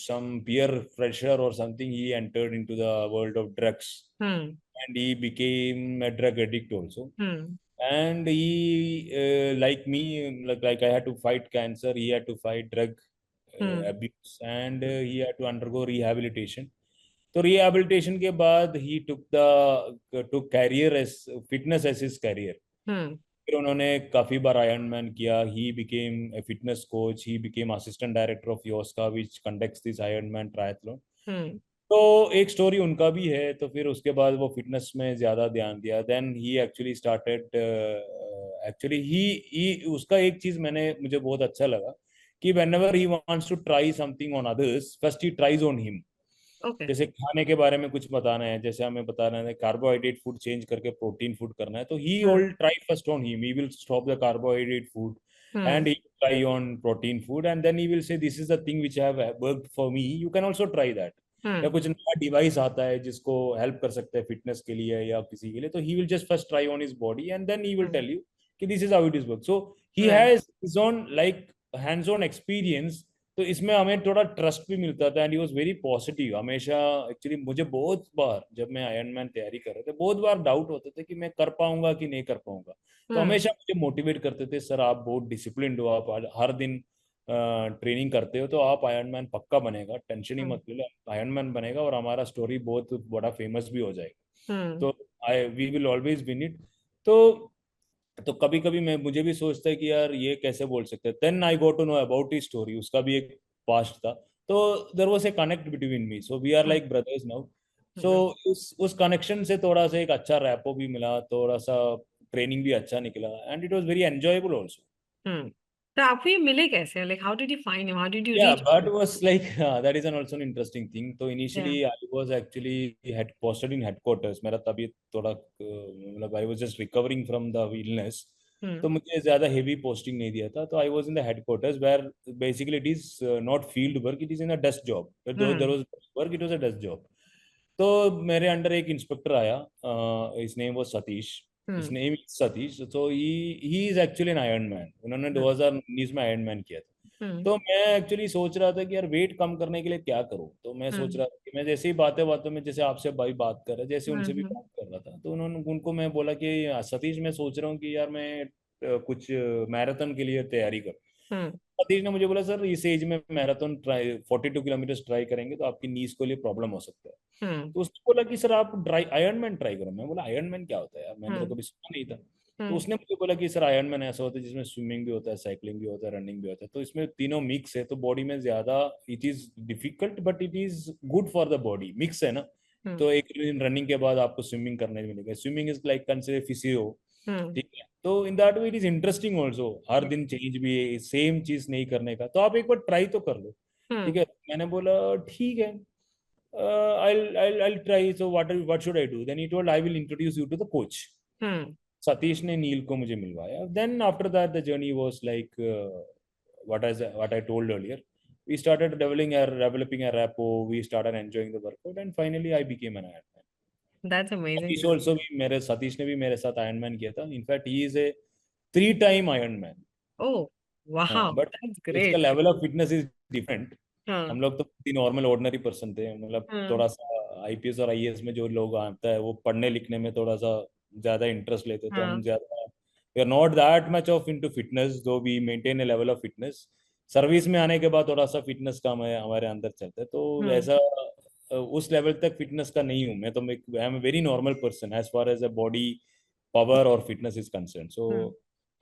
some peer pressure or something, he entered into the world of drugs, Hmm. and he became a drug addict also. Hmm. And he like me, like I had to fight cancer, he had to fight drug Hmm. abuse, and he had to undergo rehabilitation. तो rehabilitation के बाद he took career as fitness as his career. Hmm. फिर उन्होंने काफी बार Iron Man किया. He became a fitness coach, he became assistant director of Yoska which conducts this Iron Man triathlon. Hmm. तो एक story उनका भी है. तो फिर उसके बाद वो फिटनेस में ज्यादा ध्यान दिया. Then he actually started, actually ही उसका एक चीज मुझे बहुत अच्छा लगा कि whenever he wants to try something on others, first he tries on him. Okay. जैसे खाने के बारे में कुछ बताना है, जैसे हमें बताना है कार्बोहाइड्रेट फूड चेंज करके प्रोटीन फूड करना है, तो ही Hmm. All try first on him. He will stop the carbohydrate food Hmm. and he try on protein food, and then he will say this is the thing which have worked for me, you can also try that. या Hmm. कुछ नया device आता है जिसको help कर सकता है fitness के लिए या किसी के लिए, तो he will just first try on his body and then he will Hmm. Tell you कि this is how it is work. So he Right. Has his own like hands on experience. तो इसमें हमें थोड़ा trust भी मिलता था, and he was very positive हमेशा. Actually मुझे बहुत बार जब मैं आयरन तैयारी कर रहे थे, बहुत बार डाउट होते थे कि मैं कर पाऊंगा कि नहीं कर पाऊंगा. तो Hmm. हमेशा मुझे मोटिवेट करते थे, सर आप बहुत डिसिप्लिन्ड हो, आप हर दिन ट्रेनिंग करते हो, तो आप आयरन पक्का बनेगा, टेंशन ही Hmm. मत लो, आयरन बनेगा और हमारा स्टोरी बहुत बड़ा फेमस भी हो जाएगा. Hmm. तो I we will always win it. तो कभी कभी मैं मुझे भी सोचता है कि यार ये कैसे बोल सकते हैं. Then I go to know about his story. उसका भी एक पास्ट था. तो there was a connect between me, so we are Hmm. Like brothers now. So Okay. उस कनेक्शन से थोड़ा सा एक अच्छा रैपो भी मिला, थोड़ा सा ट्रेनिंग भी अच्छा निकला, and it was very enjoyable also. Hmm. तो आपको ये मिले कैसे? Like, how did you find him? How did you Yeah, reach but him? was like that is an also an interesting thing. So Yeah. initially I was actually had posted in headquarters. मेरा तबीयत थोड़ा मतलब I was just recovering from the illness. Hmm. तो मुझे ज़्यादा heavy posting नहीं दिया था. तो I was in the headquarters where basically it is not field work. It is in a desk job. Though there Hmm. was work, it was a desk job. तो मेरे under एक inspector आया. his name was Satish. his Hmm. name is Satish. so he is actually an Iron Man. उन्होंने Hmm. 2019 में Iron Man किया था. Hmm. तो मैं एक्चुअली सोच रहा था कि यार वेट कम करने के लिए क्या करूं. तो मैं सोच Hmm. रहा था कि मैं जैसे ही बातें बातों में, जैसे आपसे भाई बात कर रहा, जैसे उनसे भी Hmm. बात कर रहा था, तो उन्होंने उनको मैं बोला कि सतीश मैं सोच रहा हूँ कि यार मैं कुछ मैराथन के लिए तैयारी कर. Hmm. सतीश ने मुझे बोला सर इस एज में मैराथन ट्राई 42 किलोमीटर ट्राई करेंगे तो आपकी नीज के लिए प्रॉब्लम हो सकता है. Hmm. तो उसने बोला कि सर आप आयरन मैन ट्राई करो. मैं बोला आयरन मैन क्या होता है यार, मैंने तो Hmm. कभी सुना नहीं था. तो Hmm. उसने मुझे बोला कि सर आयरन मैन ऐसा होता है जिसमें स्विमिंग भी होता है, साइकिलिंग भी होता है, रनिंग भी होता है. तो इसमें तीनों मिक्स है, तो बॉडी में ज्यादा it is difficult but it is good for the body. Mix है ना. Hmm. तो एक दिन रनिंग के बाद आपको स्विमिंग करने मिलेगा. Swimming is like consider physio. Hmm. ठीक है. तो in that way it is interesting also. Her Yeah. दिन चेंज भी है, सेम चीज नहीं करने का, तो आप एक बार ट्राई तो कर लो. ठीक Hmm. है. मैंने बोला ठीक है. I'll try. So what should I do? Then he told I will introduce you to the coach. Hmm. Satish ने नील को मुझे मिलवाया. Then after that the journey was like what I told earlier. We started developing a rapport. We started enjoying the workout, and finally I became an Ironman. That's amazing. Satish ने भी मेरे साथ iron किया था. In fact he is a 3 time iron. Oh, हाँ, wow. But That's इसका great. Level of fitness is different. Huh. हम लोग तो नॉर्मल ऑर्डिनरी पर्सन थे. मतलब Hmm. थोड़ा सा आईपीएस और आईएएस में जो लोग आता है वो पढ़ने लिखने में थोड़ा सा ज्यादा इंटरेस्ट लेते, तो Huh. हम ज्यादा we are not that much of into fitness, though we maintain a level of fitness. Service में आने के बाद थोड़ा सा फिटनेस का हमारे अंदर चलता है, तो Hmm. ऐसा उस लेवल तक फिटनेस का नहीं हूँ मैं. तो I am a very normal person as far as a body power or fitness is concerned. So, Hmm.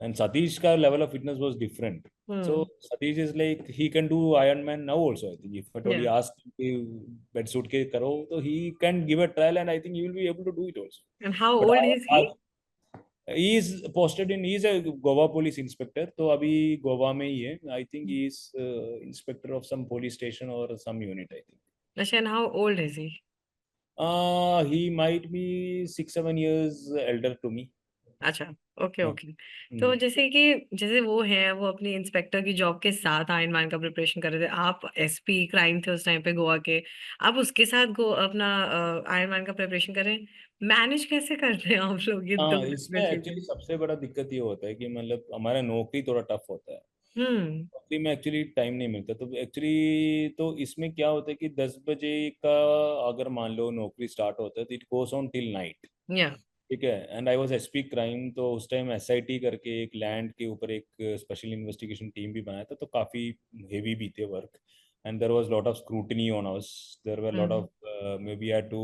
and Satish ka level of fitness was different. So Hmm. Satish is like he can do Ironman now also. I think if at all he Yeah. asks him कि wetsuit के करो, तो he can give a trial, and I think he will be able to do it also. And how But old is he? he is posted in, he is a Goa police inspector. तो अभी गोवा में ही है. I think he is inspector of some police station or some unit, I think. Asha, and how old is he? He might be 6 7 years elder to me. Acha. Okay हाँ। Okay. तो हम्म। जैसे वो हैं, वो अपनी इंस्पेक्टर की job के साथ आयरन मैन का प्रिपरेशन कर रहे थे, आप एसपी क्राइम थे उस टाइम पे गोवा के, आप उसके साथ गो अपना आयरन मैन का प्रिपरेशन करें, मैनेज कैसे करते हैं आप लोग ये दो हाँ, इसमें अलग चीजें? एक्चुअली सबसे बड़ा दिक्कत ये होता है कि मतलब हमारा नौकरी थोड़ा टफ होता है। हम्म। नौकरी में एक्चुअली टाइम नहीं मिलता, तो एक्चुअली तो इसमें क्या होता है कि 10 बजे का अगर मान लो नौकरी स्टार्ट होता है तो it goes on till night. या। ठीक है। And I was SP crime, तो उस टाइम एसआईटी करके एक लैंड के ऊपर एक स्पेशल इन्वेस्टिगेशन टीम भी बनाया था, तो काफ़ी हेवी भी थे work. And there was lot of scrutiny on us, there were lot hmm of maybe had to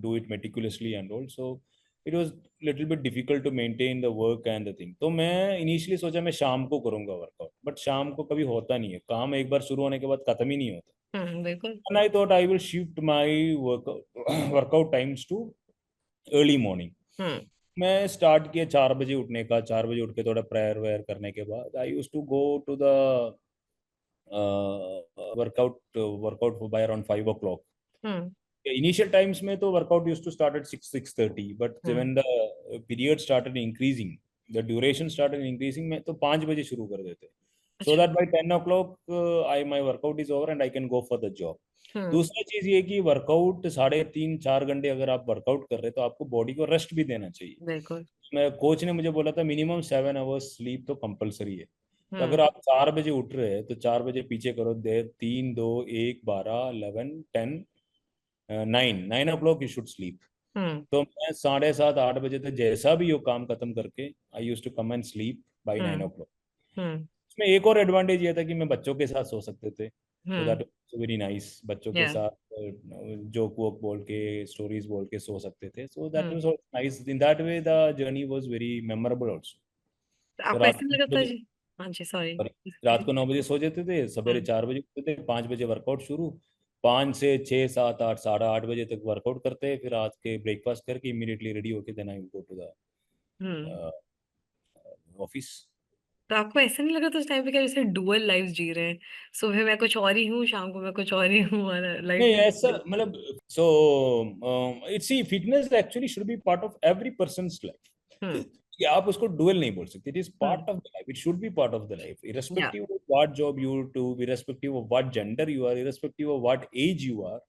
do it meticulously and all, so it was little bit difficult to maintain the work and the thing. तो मैं initially सोचा मैं शाम को करूंगा workout, but शाम को कभी होता नहीं है, काम एक बार शुरू होने के बाद खत्म ही नहीं होता। बिल्कुल। And I thought I will shift my workout workout times to early morning. Hmm मैं स्टार्ट किया 4 बजे उठने का। 4 बजे उठ के थोड़ा प्रेयर वेयर करने के बाद I use to go to the workout workout by around 5 o'clock। Hmm initial times में तो workout use to start at 6-6:30, but hmm. When the period started increasing, the duration started increasing, में तो 5 बजे शुरू कर देते, सो अच्छा। That by 10 o'clock I my workout is over and I can go for the job. Hmm. दूसरा चीज ये कि वर्कआउट 3.5-4 घंटे अगर आप वर्कआउट कर रहे हैं तो आपको बॉडी को रेस्ट भी देना चाहिए। बिल्कुल। मैं कोच ने मुझे बोला था मिनिमम 7 आवर्स स्लीप तो कंपलसरी है। तो अगर हम्म आप 4 बजे उठ रहे हैं तो 4 बजे पीछे करो, दे 3, 2, 1, 12, 11, 10, 9 ओ क्लॉक यू शुड स्लीप। हम्म तो मैं 7:30-8 बजे तक जैसा भी वो काम खत्म करके I use to come and sleep by nine hmm o'clock hmm इसमें एक और एडवांटेज ये था कि मैं बच्चों के साथ सो सकते थे, तो हम्म। That very nice. बच्चों के या। साथ जोक वोक बोल के, स्टोरीज बोल के सो सकते थे, सो that hmm. Was nice. In that way the journey was very memorable also. तो तो आपको रात ऐसा नहीं को लगता 9 बजे जी? हाँ जी, सॉरी। रात को 9 बजे सो जाते थे, सवेरे हम्म 4 बजे उठते थे, 5 बजे वर्कआउट शुरू, 5 से 6, 7, 8, 8:30 बजे तक वर्कआउट करते हैं, फिर रात के ब्रेकफास्ट करके इमीडिएटली रेडी होके then I go to the hmm. Office. तो आपको ऐसा नहीं लगा तो उस टाइम पे क्या जैसे डुअल लाइफ जी रहे हैं, सुबह मैं कुछ और ही हूँ, शाम को मैं कुछ और ही हूँ, वाला लाइफ नहीं, ऐसा नहीं? मतलब, so it's see fitness actually should be part of every person's hmm life. कि आप उसको डुअल नहीं बोल सकते, it is hmm. Part of the life, it should be part of the life, yeah. irrespective of what job you do, irrespective of what gender you are, irrespective of what age you are.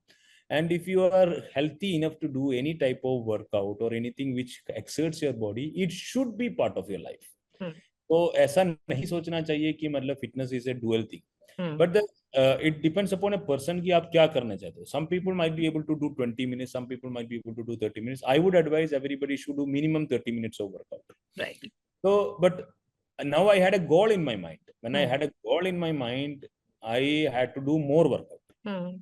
And if you are healthy enough to do any type of workout or anything which exerts your body, it should be part of your life. Hmm तो ऐसा नहीं सोचना चाहिए कि मतलब fitness is a dual thing, hmm but it depends upon a person कि आप क्या करना चाहते हो। Some people might be able to do 20 minutes, some people might be able to do 30 minutes. I would advise everybody should do minimum 30 minutes of workout. Right. So, but now I had a goal in my mind. When I hmm had a goal in my mind, I had to do more workout. हम्म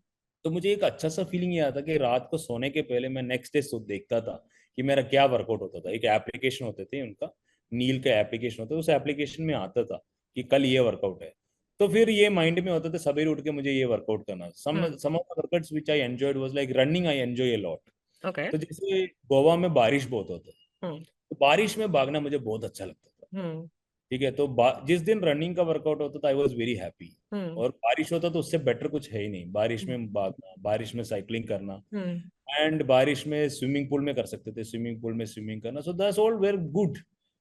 तो मुझे एक अच्छा सा feeling ये आता कि रात को सोने के पहले मैं नेक्स्ट डे देखता था कि मेरा क्या वर्कआउट होता था। एक एप्लीकेशन होते थे उनका, नील का एप्लीकेशन होता है, उस एप्लीकेशन में आता था कि कल ये वर्कआउट है। तो फिर ये माइंड में होता था सवेरे उठ के मुझे ये वर्कआउट करना। Hmm. Some of the workouts which I enjoyed was like running, I enjoy a lot. Okay. तो जैसे गोवा में बारिश बहुत होता है, हम्म तो बारिश में भागना मुझे बहुत अच्छा लगता था। हम्म ठीक है। तो जिस दिन रनिंग का वर्कआउट होता था आई वॉज वेरी हैप्पी। हम्म और बारिश होता तो उससे बेटर कुछ है ही नहीं, बारिश में भागना, बारिश में साइकिलिंग करना, हम्म एंड बारिश में स्विमिंग पूल में कर सकते थे, स्विमिंग पूल में स्विमिंग करना, so that's all were good.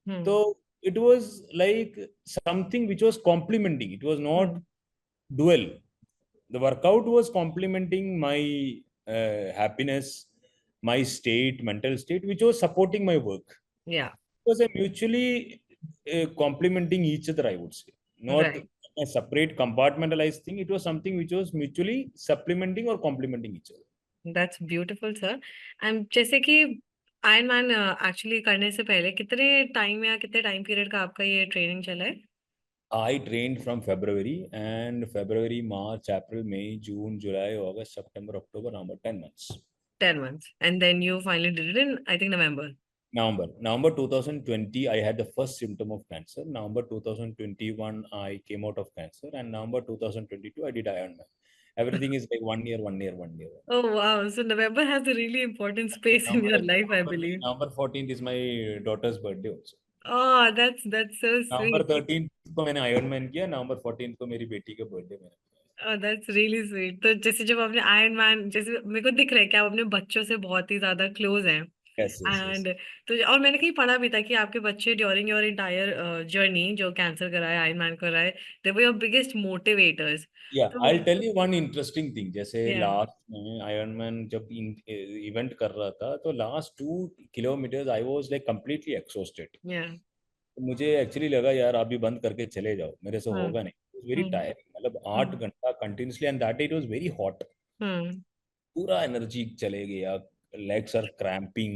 Hmm तो it was like something which was complementing, it was not hmm. Dual. The workout was complementing my happiness, my state, mental state, which was supporting my work. या। It was a mutually complementing each other, I would say. Not right. a separate compartmentalized thing. It was something which was mutually supplementing or complementing each other. That's beautiful sir. And जैसे कि iron man actually करने से पहले कितने time या कितने time period का आपका ये ट्रेनिंग चला है? I trained from February, and February, March, April, May, June, July, August, September, October, November, 10 months. 10 months, and then you finally did it in, I think, November. November 2020, I had the first symptom of cancer. November 2021, I came out of cancer, and November 2022, I did Ironman. Everything is like 1 year, 1 year, 1 year. Oh wow, so November has a really important space in your life, I believe. November 14th is my daughter's birthday also. Oh, that's so November sweet. 13 को मैंने iron किया, नवंबर 14 को मेरी बेटी का birthday मैंने किया। Oh, that's really sweet. तो जैसे जब आपने आयरन मैन, जैसे मेरे को दिख रहा है कि आप अपने बच्चों से बहुत ही ज्यादा क्लोज हैं, Yes, yes, yes. एंड तो और मैंने कहीं पढ़ा भी था कि आपके बच्चे ड्यूरिंग योर इंटायर जर्नी जो कैंसर कराए आयरन कराए, they were your biggest motivators. Yeah, तो I'll tell you one interesting thing. जैसे या लास्ट में आयरनमैन जब इवेंट कर रहा था, तो last 2 kilometres I was like completely exhausted. या मुझे एक्चुअली लगा यार अभी बंद करके चले जाओ, मेरे से हम्म होगा नहीं। वेरी हम्म टायरिंग, मतलब आठ हम्म घंटा continuously, and that it was very hot. Hmm पूरा एनर्जी चले गया, legs are cramping,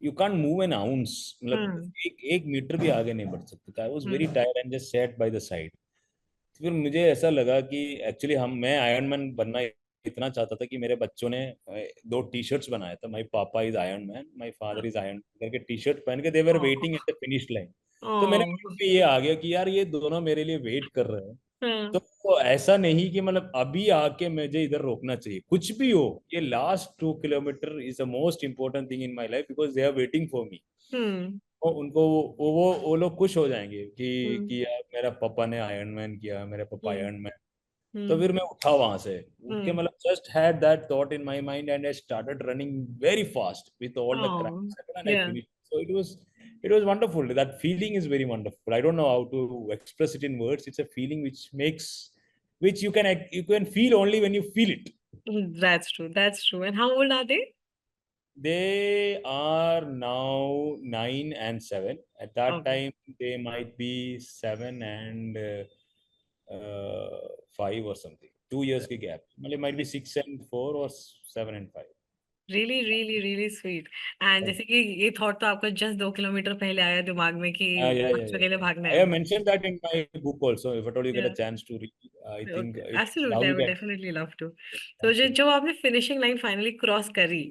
you can't move an ounce, मतलब हम्म एक एक मीटर भी आगे नहीं बढ़ सकते। आई was very hmm tired and just sat by the side. फिर मुझे ऐसा लगा कि एक्चुअली हम मैं आयरन मैन बनना इतना चाहता था कि मेरे बच्चों ने 2 टी शर्ट्स बनाया था, my papa is Iron Man, my father is iron, करके टी शर्ट पहन के they were waiting at the finish line. तो मेरे ओह mind में ये आ गया कि यार ये दोनों मेरे लिए वेट कर रहे हैं। हाँ तो ऐसा नहीं कि मतलब अभी आके मुझे इधर रोकना चाहिए, कुछ भी हो, ये last 2 kilometre is the most important thing in my life, because they are waiting for me. Hmm तो उनको वो लोग खुश हो जाएंगे हम्म कि यार मेरा पापा ने आयरन मैन किया, मेरे पापा हम्म आयरन मैन। तो हम्म फिर मैं उठा वहां से, उठ के हम्म मतलब just had that thought in my mind and I started running very fast with all the oh cramps and I yeah finished. So it was wonderful. That feeling is very wonderful. I don't know how to express it in words. It's a feeling which you can feel only when you feel it. that's true and how old are they? They are now 9 and 7. At that Okay. time, they might be 7 and 5 or something. 2 years ki gap. Well, it might be 6 and 4 or 7 and 5. Really really really sweet. And Yeah, जैसे कि ये thought तो आपका just 2 kilometre पहले आया दिमाग में कि yeah, yeah, बच्चों yeah, के लिए yeah. भागना I है। have mentioned that in my book also. If at all you get a Yeah. chance to read, I think Okay. it's Absolutely, how I you would can. definitely love to। तो Thank you. जब आपने finishing line finally cross करी,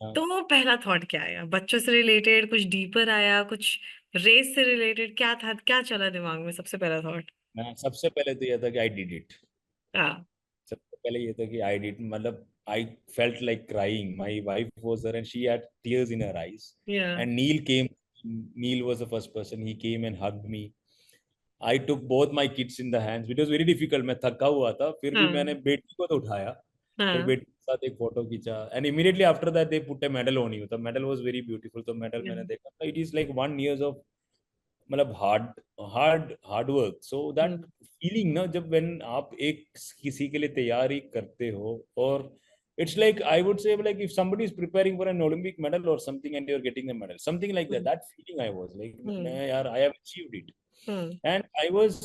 हाँ, तो पहला thought क्या आया? बच्चों से रिलेटेड कुछ डीपर आया, कुछ रेस से रिलेटेड क्या था, क्या चला दिमाग में सबसे पहला थॉट? मैं सबसे पहले तो यह था कि आई डिड इट। हाँ सबसे पहले ये था कि आई डिड, मतलब I felt like crying, my wife was there and she had tears in her eyes, yeah and Neel was the first person, he came and hugged me. I took both my kids in the hands, it was very difficult, मैं थका हुआ था, फिर भी मैंने हाँ बेटी को तो उठाया। फिर हाँ बेटी के साथ एक फोटो खींचा, and immediately after that they put a medal on you. The medal was very beautiful, तो मेडल मैंने देखा, it is like 1 years of, मतलब hard work. So that hmm feeling ना, जब व्हेन आप एक किसी के लिए तैयारी करते हो, और it's like I would say like if somebody is preparing for an Olympic medal or something and you're getting the medal, something like that, hmm that feeling I was like, हम्म मैं यार I have achieved it। Hmm and I was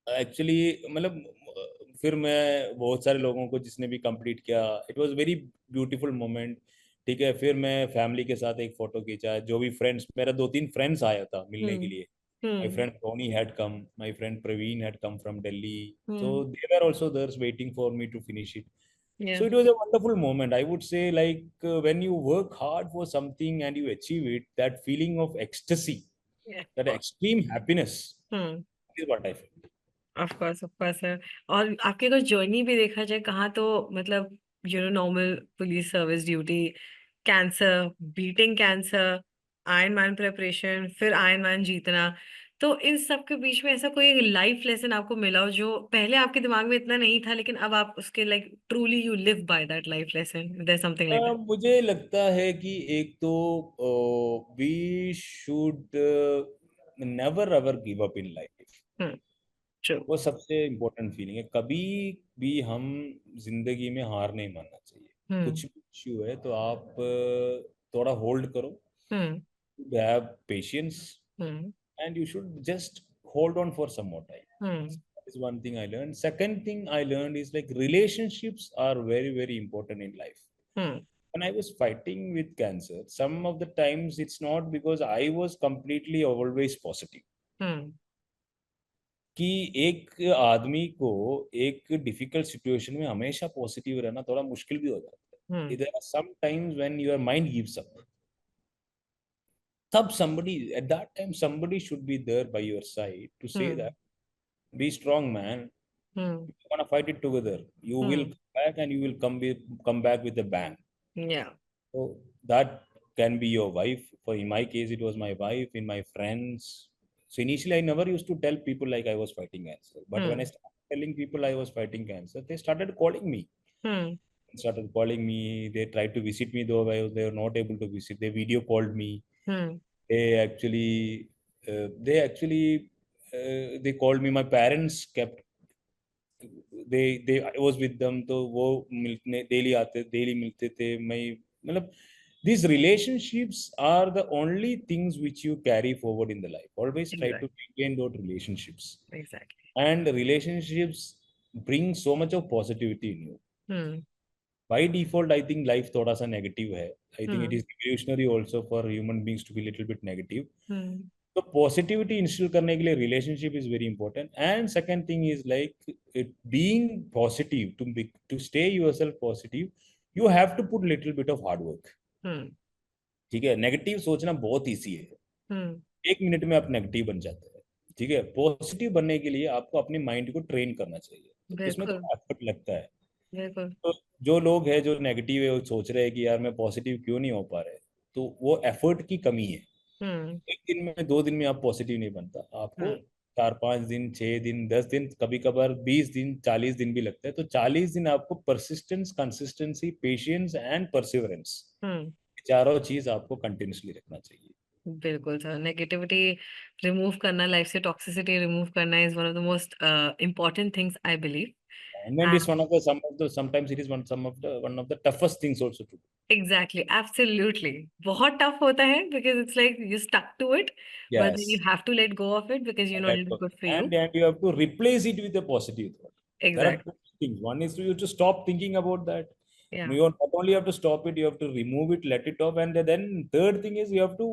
actually, मतलब फिर मैं बहुत सारे लोगों को जिसने भी कंप्लीट किया, it was very beautiful moment. ठीक है, फिर मैं फैमिली के साथ एक फोटो खींचा, जो भी फ्रेंड्स, मेरा 2-3 फ्रेंड्स आया था मिलने के हम्म लिए। My hmm friend Tony had come, my friend Praveen had come from Delhi, so hmm they were also there waiting for me to finish it। या So it was a wonderful moment, I would say, like when you work hard for something and you achieve it, that feeling of ecstasy, या that extreme happiness hmm is what I felt। Of course sir. और आपकी अगर journey भी देखा जाए कहाँ, तो मतलब normal police service duty, cancer, beating cancer, iron man preparation, फिर आयरन मैन जीतना, तो इन सब के बीच में ऐसा कोई लाइफ लेसन आपको मिला हो जो पहले आपके दिमाग में इतना नहीं था, लेकिन अब आप उसके like truly you live by that life lesson, there something like that? मुझे लगता है कि एक तो we should never ever give up in life. Hmm true. वो सबसे इम्पोर्टेंट फीलिंग है, कभी भी हम जिंदगी में हार नहीं मानना चाहिए। हम्म कुछ भी इश्यू है तो आप थोड़ा होल्ड करो, hmm have patience, hmm and you should just hold on for some more time। Hmm That is one thing I learned. Second thing I learned is like relationships are very, very important in life। Hmm When I was fighting with cancer, some of the times it's not because I was completely always positive। हम्म कि एक आदमी को एक difficult situation में हमेशा positive रहना थोड़ा मुश्किल भी हो जाता है। हम्म There are some times when your mind gives up, तब somebody at that time somebody should be there by your side to say that hmm be strong man, hmm you're gonna fight it together, you will hmm come back and you will come back with a bang। या So that can be your wife. For in my case, it was my wife, in my friends. So initially, I never used to tell people like I was fighting cancer. But when I hmm started telling people I was fighting cancer, they started calling me. Hmm started calling me. They tried to visit me, though they were not able to visit. They video called me. Hmm. They actually, they actually, they called me. My parents kept, they I was with them, तो वो मिलने daily मिलते थे मैं, मतलब these relationships are the only things which you carry forward in the life. Always try to Exactly. maintain those relationships, Exactly. and relationships bring so much of positivity in you. Hmm. By default, I think life thoda sa negative hai. I think it Hmm. is evolutionary also for human beings to be little bit negative. Hmm. तो positivity instil करने के लिए relationship is very important. And second thing is like it being positive, to stay yourself positive, you have to put little bit of hard work. Hmm. ठीक है, negative सोचना बहुत easy है. Hmm. 1 minute में आप नेगेटिव बन जाते हैं. ठीक है, पॉजिटिव बनने के लिए आपको अपने माइंड को ट्रेन करना चाहिए, तो उसमें बिल्कुल. थोड़ा एफर्ट लगता है. बिल्कुल. तो जो लोग हैं जो नेगेटिव है, वो सोच रहे हैं कि यार मैं पॉजिटिव क्यों नहीं हो पा रहे, तो वो एफर्ट की कमी है. Hmm. 1 दिन में 2 दिन में आप पॉजिटिव नहीं बनता, आपको Hmm. 4-5 दिन, 6 दिन, 10 दिन, कभी कभार 20 दिन, 40 दिन भी लगता है. तो 40 दिन आपको persistence, consistency, patience and perseverance, Hmm. चारों चीज आपको कंटिन्यूसली रखना चाहिए. बिल्कुल सर, नेगेटिविटी रिमूव करना, लाइफ से टॉक्सिसिटी रिमूव करना is one of the most important things I believe. And it's one of the sometimes it is one of the toughest things also to do. Exactly, absolutely. बहुत tough होता है because it's like you stuck to it, but then you Yes. Have to let go of it because you know Let it is go. Good for you. And you have to replace it with a positive thought. There are exact. two things. One is you to stop thinking about that. या. You not only have to stop it, you have to remove it, let it off, and then third thing is you have to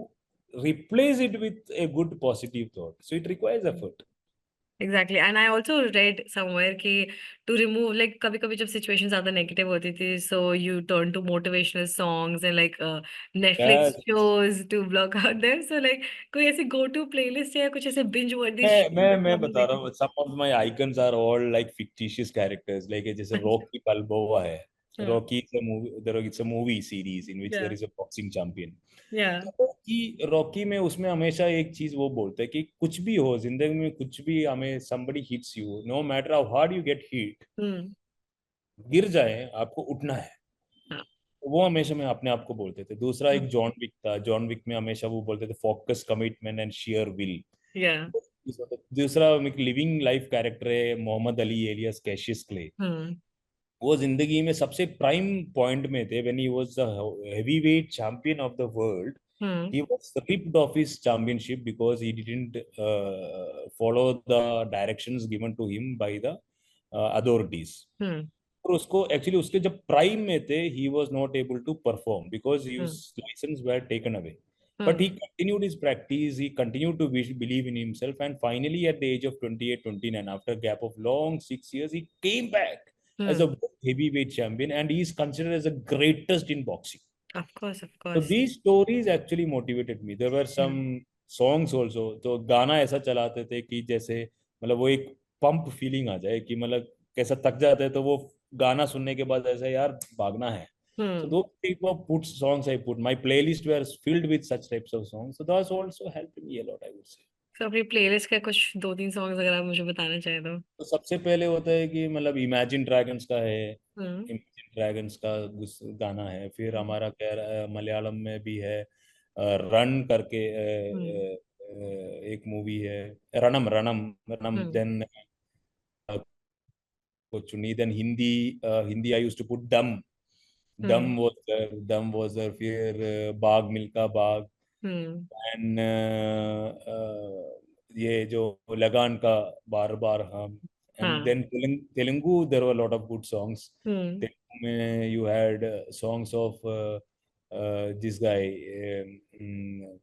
replace it with a good positive thought. So it requires effort. Exactly, and I also read somewhere कि to remove, like कभी कभी जब situation ज्यादा negative होती थी, so you turn to motivational songs and like Netflix Yes. Shows to block out them. So like कोई ऐसी go to playlist है या कुछ ऐसे बिंज वर्दी मैं बता रहा हूँ, some of my icons are all like fictitious characters, like जैसे अच्छा. रॉकी balboa है. हाँ. Rocky is a movie, it's a movie series in which there या. is a boxing champion. या. तो रॉकी में उसमें हमेशा एक चीज वो बोलता है कि कुछ भी हो जिंदगी में, कुछ भी हमें somebody hits you, no matter how hard you get hit, हम्म. गिर जाए आपको उठना है. हाँ. तो वो हमेशा में अपने आप को बोलते थे. दूसरा एक हम्म. जॉन विक था. जॉन विक में हमेशा वो बोलते थे focus, commitment and sheer will. Yeah. दूसरा एक लिविंग लाइफ कैरेक्टर है Muhammad Ali alias Cassius Clay. Hmm. वो जिंदगी में सबसे प्राइम पॉइंट में थे when he was the heavyweight champion of the world. Hmm. He was stripped of his championship because he didn't follow the directions given to him by the authorities. हम्म. और उसको actually उसके जब prime में थे, he was not able to perform because his hmm. license were taken away. But hmm. he continued his practice, he continued to believe in himself, and finally at the age of 28, 29, after a gap of long 6 years, he came back as a hmm. heavyweight champion, and he is considered as the greatest in boxing. Of course, of So course. these stories actually motivated me. There were some songs also. तो गाना ऐसा चलाते थे कि जैसे मतलब वो एक पंप फीलिंग आ जाए कि मतलब कैसा थक जाते हैं तो वो गाना सुनने के बाद ऐसा यार भागना है. So hmm. those type of put songs I put. My playlist were filled with such types of songs. So those also helped me a lot, I would say. तो अपनी प्लेलिस्ट का कुछ दो तीन सॉन्ग्स अगर आप मुझे बताना चाहें तो. तो सबसे पहले होता है कि मतलब इमेजिन ड्रैगन्स का है. हम्म. इमेजिन ड्रैगन्स का गाना है. फिर हमारा कह रहा है मलयालम में भी है, रन करके, हम्म. एक मूवी है, Ranam Ranam Ranam. Hmm. Then Chunni. Then Hindi, Hindi I used to put Dum. Hmm. दम was there. फिर बाग मिल्खा बाग. हम्म. एंड ये जो लगान का बार बार हम. एंड हाँ. Then Telugu there were lot of good songs. Hmm. Telugu में you had songs of this guy,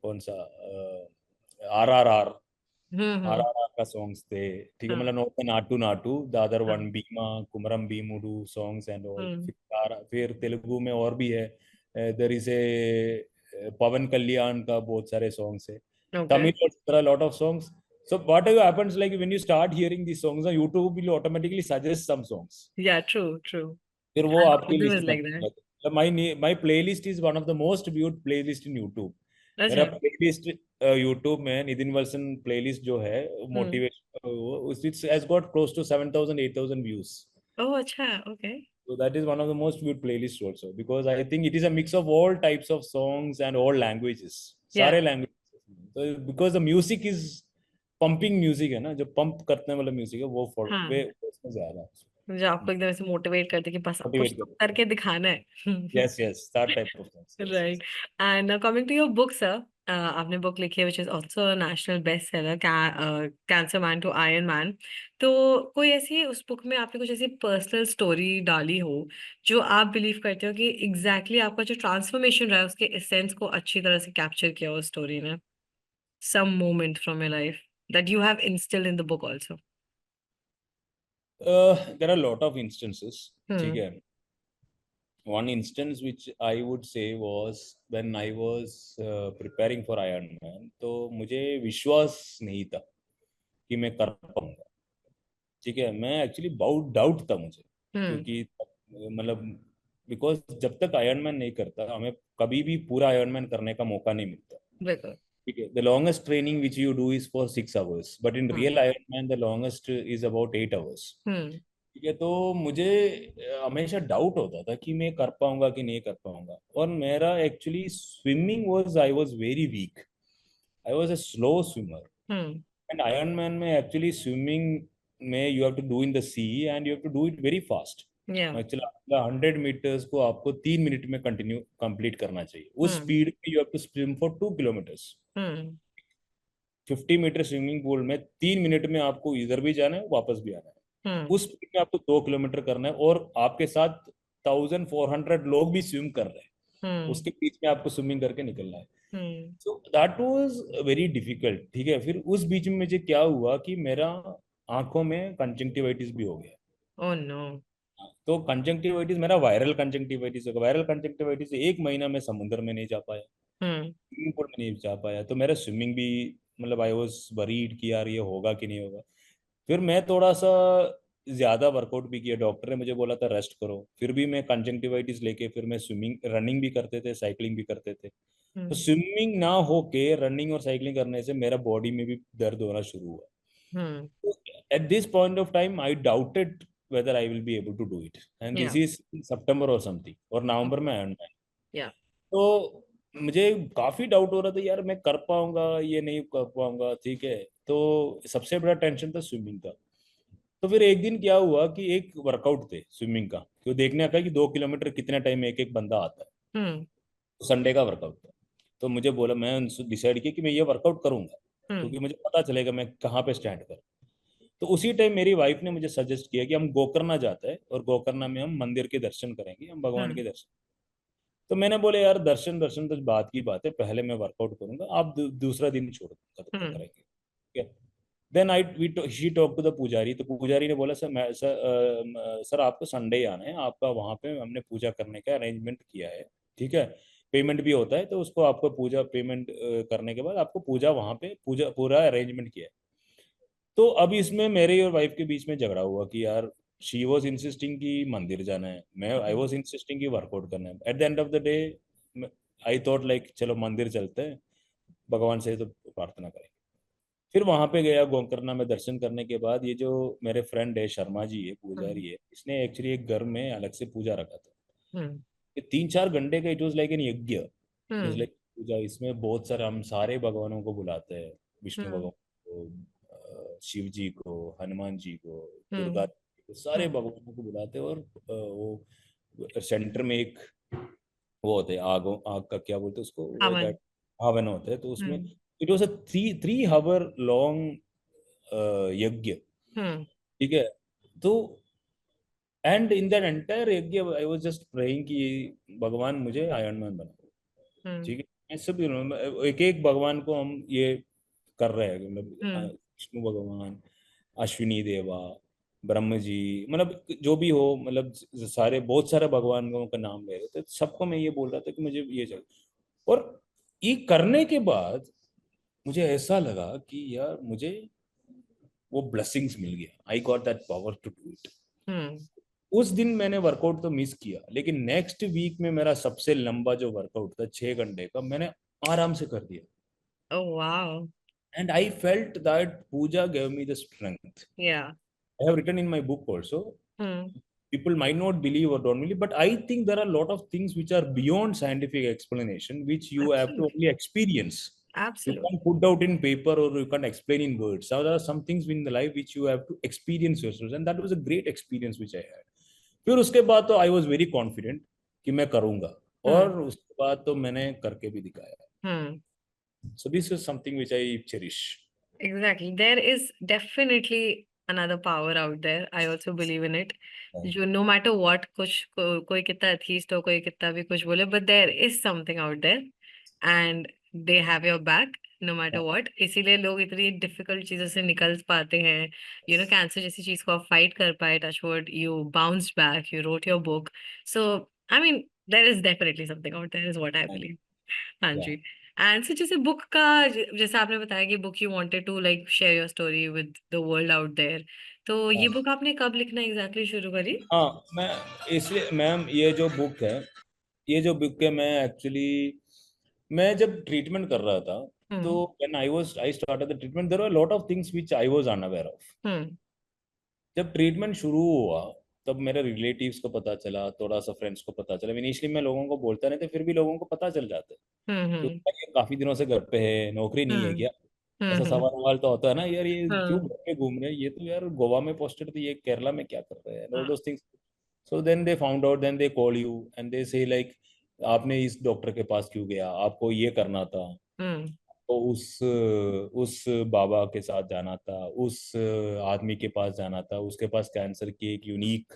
कौन सा, RRR. हम्म. RRR का सॉन्ग्स थे. ठीक है, हाँ. मतलब नोट नाटू नाटू, द अदर हाँ. One Bheema Komaram Bheemudu songs and all. Hmm. फिर तेलुगु में और भी है. देयर इज ए पवन कल्याण का बहुत सारे सॉन्ग्स है. Okay. Tamil there are a lot of songs. So what happens like when you start hearing these songs, YouTube will automatically suggest some songs. या, ट्रू ट्रू. फिर वो आपकी algorithm लिस्ट is में like that. जाते हैं. My playlist is one of the most viewed playlist in YouTube. मेरा अच्छा. Playlist YouTube में नितिन वल्सन प्लेलिस्ट जो है hmm. Motivation, it's has got close to 7,000 8,000 views. Oh अच्छा. Okay. So that is one of the most viewed playlists also, because I think it is a mix of all types of songs and all languages. Yeah. सारे languages. So because the music is pumping music है ना, जो pump करने वाला music है वो वे हाँ, उसमें ज्यादा जो आपको एकदम से मोटिवेट करते कि बस अब कुछ मोटिवेट तो करता है. करके दिखाना है. Yes, yes, that type of things. Yes, yes. Right. And coming to your book, sir, आपने बुक लिखी है which is also a national bestseller, Cancer Man to Iron Man. तो कोई ऐसी उस बुक में आपने कुछ ऐसी पर्सनल स्टोरी डाली हो जो आप बिलीव करते हो कि एग्जैक्टली आपका जो ट्रांसफॉर्मेशन रहा है उसके एसेंस को अच्छी तरह से कैप्चर किया हो स्टोरी ने, some moment from your life that you have instilled in the book also. There are a lot of instances. ठीक हम्म. है. One instance which I would say was when I was preparing for Ironman. तो मुझे विश्वास नहीं था कि मैं कर पाऊंगा. ठीक है. मैं एक्चुअली बहुत डाउट था मुझे, हम्म. क्योंकि मतलब बिकॉज जब तक आयरन मैन नहीं करता हमें कभी भी पूरा आयरन मैन करने का मौका नहीं मिलता. बिल्कुल. ठीक है. The longest training which you do is for 6 hours, but in hmm. Real iron man the longest is about 8 hours. हम्म. ठीक है. तो मुझे हमेशा डाउट होता था कि मैं कर पाऊंगा कि नहीं कर पाऊंगा. और मेरा actually swimming was I was very weak. I was a slow swimmer. Hmm. And Ironman में एक्चुअली स्विमिंग में you have to do in the sea and you have to do it very fast. Yeah. Actually 100 metres को आपको 3 minute में continue complete करना चाहिए. उस हम्म. Speed में you have to swim for 2 kilometres. Hmm. 50 metre swimming pool में 3 minute में आपको इधर भी जाना है वापस भी आना है. हम्म. उस स्पीड में आपको 2 किलोमीटर करना है और आपके साथ 1400 लोग भी स्विम कर रहे हैं. हम्म. उसके बीच में आपको स्विमिंग करके निकलना है. Hmm. So that was very difficult. ठीक है. फिर उस बीच में मुझे क्या हुआ कि मेरा आंखों में कंजंक्टिवाइटिस भी हो गया. Oh no. तो कंजंक्टिवाइटिस मेरा वायरल कंजंक्टिवाइटिस होगा. वायरल कंजंक्टिवाइटिस से 1 महीना मैं समुद्र में नहीं जा पाया, हम्म. स्विमिंग पूल में नहीं जा पाया. तो मेरा स्विमिंग भी मतलब आई वाज वरीड कि यार ये होगा कि नहीं होगा. फिर मैं थोड़ा सा ज्यादा वर्कआउट भी किया. डॉक्टर ने मुझे बोला था रेस्ट करो. फिर भी मैं कंजंक्टिवाइटिस लेके फिर मैं स्विमिंग रनिंग भी करते थे, साइकिलिंग भी करते थे. तो हम्म. स्विमिंग ना होके रनिंग और साइकिलिंग करने से मेरा बॉडी में भी दर्द होना शुरू हुआ. हम्म. At this point of time, I doubted whether I will be able to do it. And this या. is September or something, और नवंबर में आया मैं. या. तो मुझे काफी डाउट हो रहा था यार मैं कर पाऊंगा ये नहीं कर पाऊंगा. ठीक है. तो सबसे बड़ा टेंशन था स्विमिंग का. तो फिर एक दिन क्या हुआ कि एक वर्कआउट थे स्विमिंग का, तो देखने का कि 2 किलोमीटर कितने टाइम में एक एक बंदा आता है. हम्म. संडे का वर्कआउट था. तो मुझे बोला, मैं उनसे डिसाइड किया कि मैं ये वर्कआउट करूंगा, हम्म. क्योंकि मुझे पता चलेगा मैं कहाँ पे स्टैंड करूँ. तो उसी टाइम मेरी वाइफ ने मुझे सजेस्ट किया कि हम गोकर्णा जाते हैं और गोकर्णा में हम मंदिर के दर्शन करेंगे, हम भगवान हम्म. के दर्शन. तो मैंने बोले यार दर्शन दर्शन तो बात की बात है, पहले मैं वर्कआउट करूंगा, आप दूसरा दिन छोड़ हम्म. करेंगे. ठीक है. Then I we she talk to the pujari. तो पुजारी ने बोला सर मैं सर आपको संडे ही आना है, आपका वहाँ पे हमने पूजा करने का अरेंजमेंट किया है. ठीक है. पेमेंट भी होता है, तो उसको आपको पूजा पेमेंट करने के बाद आपको पूजा वहाँ पे पूजा पूरा अरेंजमेंट किया है. तो अब इसमें मेरे और वाइफ के बीच में झगड़ा हुआ कि यार शी वॉज इंसिस्टिंग कि मंदिर जाना है, मैं आई हम्म. वॉज इंसिस्टिंग कि वर्कआउट करना है. At the end of the day I thought like चलो मंदिर चलते हैं, भगवान से तो प्रार्थना करेंगे. फिर वहां पे गया गोकर्णा में. दर्शन करने के बाद ये जो मेरे फ्रेंड है शर्मा जी है, हम्म. पुजारी है, इसने एक्चुअली एक घर में अलग से पूजा रखा था. हम्म. ये 3-4 घंटे का इट वॉज लाइक एन यज्ञ. It was hmm. लाइक पूजा. इसमें बहुत सारे हम सारे भगवानों को बुलाते हैं. विष्णु हम्म. भगवान को, शिव जी को, हनुमान जी को, दुर्गा हम्म. जी को, सारे हम्म. भगवानों को बुलाते हैं. और वो सेंटर में एक वो होते हैं आग, आग का क्या बोलते हैं उसको, वो हवन. दैट हवन होता है. तो उसमें hmm. It was a 3 3 hour long yagna. Hmm. ठीक है. तो एंड इन दैट एंटायर यज्ञ आई वाज जस्ट प्रेइंग कि भगवान मुझे आयरन मैन बनाओ. हम्म. ठीक है. मैं सब एक एक भगवान को हम ये कर रहे हैं. मतलब हम्म. विष्णु भगवान, अश्विनी देवा, ब्रह्म जी, मतलब जो भी हो, मतलब सारे बहुत सारे भगवानों का नाम ले रहे थे. सबको मैं ये बोल रहा था कि मुझे ये चाहिए. और ये करने के बाद मुझे ऐसा लगा कि यार मुझे वो ब्लेसिंग्स मिल गया. I got that power to do it. Hmm. उस दिन मैंने वर्कआउट तो मिस किया, लेकिन नेक्स्ट वीक में मेरा सबसे लंबा जो वर्कआउट था 6 घंटे का, मैंने आराम से कर दिया. Oh wow. And I felt that puja gave me the strength. Yeah. I have written in my book also. Hmm. people might not believe or don't believe, but I think there are a lot of things which are beyond scientific explanation, which you have to Absolutely. only experience. You Absolutely. can't put out in paper or you can't explain in words. So there are some things in the life which you have to experience yourself, and that was a great experience which I had. फिर उसके बाद तो I was very confident कि मैं करूंगा, Hmm. और उसके बाद तो मैंने करके भी दिखाया. Hmm. So this is something which I cherish. Exactly. There is definitely another power out there. I also believe in it. जो no matter what कोई कितना atheist हो, कोई कितना भी कुछ बोले, but there is something out there and they have your back no matter what. इसीलिए लोग इतनी difficult चीजों से निकल पाते हैं. You know, cancer जैसी चीज को आप fight कर पाए, touch wood, you bounced back, you wrote your book. So, I mean, there is definitely something out there is what I believe. हाँ या जी. एंड सो जैसे बुक का जैसे आपने बताया कि book you wanted to like share your story with the world out there, तो ये बुक आपने कब लिखना एग्जैक्टली शुरू करी? हाँ, मैं इसलिए मैम, ये जो बुक है, मैं एक्चुअली मैं जब ट्रीटमेंट कर रहा था, तो hmm. When I started the treatment, there were lot of things which I was unaware of. Hmm. जब ट्रीटमेंट शुरू हुआ, तब मेरे रिलेटिव्स को पता चला, थोड़ा सा फ्रेंड्स को पता चला. इनिशियली मैं लोगों को बोलता नहीं था, फिर भी लोगों को पता चल जाता है हम्म. कि हम्म. यार ये काफी दिनों से घर पे है, नौकरी नहीं है हम्म. क्या. ऐसा हम्म. सवाल तो होता है ना, यार ये क्यों हाँ. घर पे घूम रहे हैं, ये तो यार गोवा में पोस्टेड थे, ये केरला में क्या कर रहे हैं, ऑल हाँ. Those things. So then they found out, then they call you and they say like, आपने इस डॉक्टर के पास क्यों गया, आपको ये करना था, हम्म. तो उस बाबा के साथ जाना था, उस आदमी के पास जाना था, उसके पास कैंसर की एक यूनिक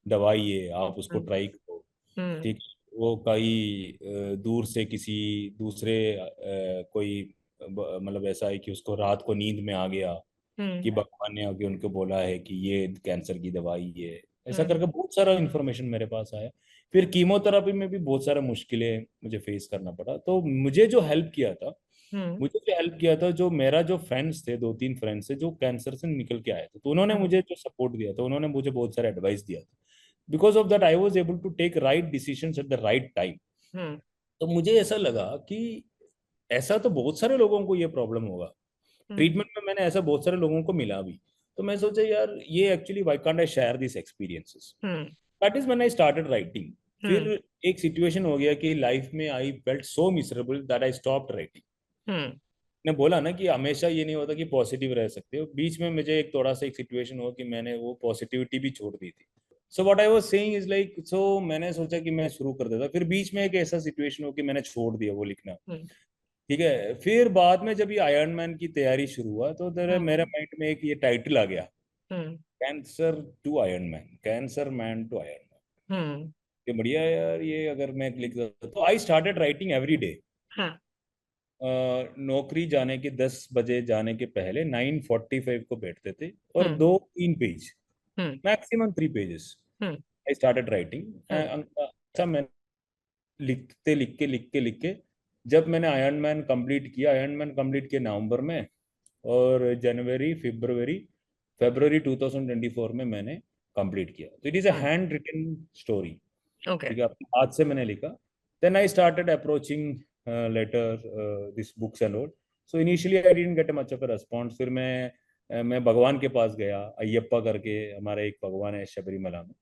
दवाई है, आप उसको हम्म. ट्राई करो. हम्म. ठीक. वो कई दूर से किसी दूसरे कोई मतलब ऐसा है कि उसको रात को नींद में आ गया हम्म. कि भगवान ने आगे उनको बोला है कि ये कैंसर की दवाई है. ऐसा हम्म. करके बहुत सारा इन्फॉर्मेशन मेरे पास आया. फिर कीमोथेरेपी में भी बहुत सारा मुश्किलें मुझे फेस करना पड़ा. तो हम्म. मुझे जो हेल्प किया था, जो मेरा जो फ्रेंड्स थे, दो तीन फ्रेंड्स थे जो कैंसर से निकल के आए थे, तो उन्होंने हम्म. मुझे जो सपोर्ट दिया था, उन्होंने मुझे बहुत सारा एडवाइस दिया था. Because of that I was able to take right decisions at the right time. Hmm. तो मुझे ऐसा लगा कि ऐसा तो बहुत सारे लोगों को ये प्रॉब्लम होगा. हम्म. ट्रीटमेंट में मैंने ऐसा बहुत सारे लोगों को मिला भी. तो मैं सोचा यार, ये actually why can't I share this experiences. Hmm. That is when I started writing. फिर हम्म. एक सिचुएशन हो गया कि लाइफ में I felt so miserable that I stopped writing. Hmm. ने बोला ना कि हमेशा ये नहीं होता कि पॉजिटिव रह सकते हो. बीच में मुझे एक थोड़ा सा एक सिचुएशन हुआ कि मैंने वो पॉजिटिविटी भी छोड़ दी थी. So what I was saying is like, so मैंने सोचा कि मैं शुरू कर देता. फिर बीच में एक ऐसा सिचुएशन हो कि मैंने छोड़ दिया वो लिखना. हम्म. ठीक है. फिर बाद में जब ये आयरन मैन की तैयारी शुरू हुआ, तो मेरे हम्म. माइंड में एक ये टाइटल आ गया, hmm. Cancer to Iron Man, cancer man to Iron Man. Hmm. कि बढ़िया है यार, ये अगर मैं लिख देता. तो आई स्टार्टेड राइटिंग एवरी डे. हाँ. नौकरी जाने के 10 बजे जाने के पहले 9:45 को बैठते थे, और hmm. 2-3 page, hmm. Maximum 3 pages, hmm. I started writing. Hmm. अच्छा, मैं लिख के जब मैंने आयरन मैन कंप्लीट किया नवंबर में, और फरवरी 2024 में मैंने कंप्लीट किया. तो it is a hmm. Hand written story. Okay. ठीक है, अपने हाथ से मैंने लिखा. Then I started approaching letter this books and all. So initially I didn't get much of a response. फिर मैं भगवान के पास गया. अयप्पा करके हमारा एक भगवान है शबरीमला में.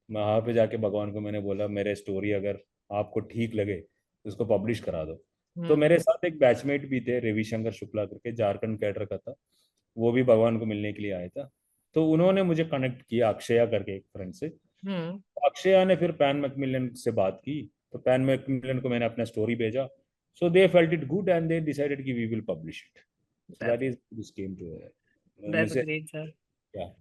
मैं वहाँ पे जाके भगवान को मैंने बोला, मेरे स्टोरी अगर आपको ठीक लगे तो उसको पब्लिश करा दो. तो हम्म. मेरे साथ एक बैचमेट भी थे, रविशंकर शुक्ला करके, झारखंड कैडर का था. वो भी भगवान को मिलने के लिए आया था. तो उन्होंने मुझे कनेक्ट किया अक्षया करके एक फ्रेंड से. हम्म. अक्षया ने फिर पैन मैकमिलन से बात की. तो पैन मैकमिलन को मैंने अपना स्टोरी भेजा. So they felt it good and they decided कि we will publish it. So That, that is this came to that's मुझसे. great, sir. क्या.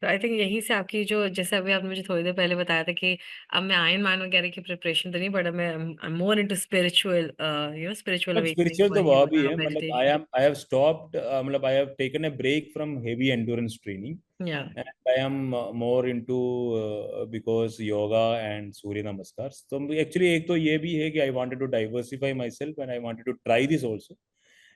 तो आई थिंक यहीं से आपकी जो जैसे अभी आपने मुझे थोड़ी देर पहले बताया था कि अब मैं आयरन मैन वगैरह की प्रिपरेशन तो नहीं, बट मैं more into spiritual spiritual but awakening spiritual तो वह भी योगा है, मतलब मेडिटेशन. आई हैव स्टॉप्ड, मतलब I have taken a break from heavy endurance training. Yeah. And I am more into because yoga and सूर्य नमस्कार. तो एक्चुअली एक तो ये भी है कि I wanted to diversify myself and I wanted to try this also.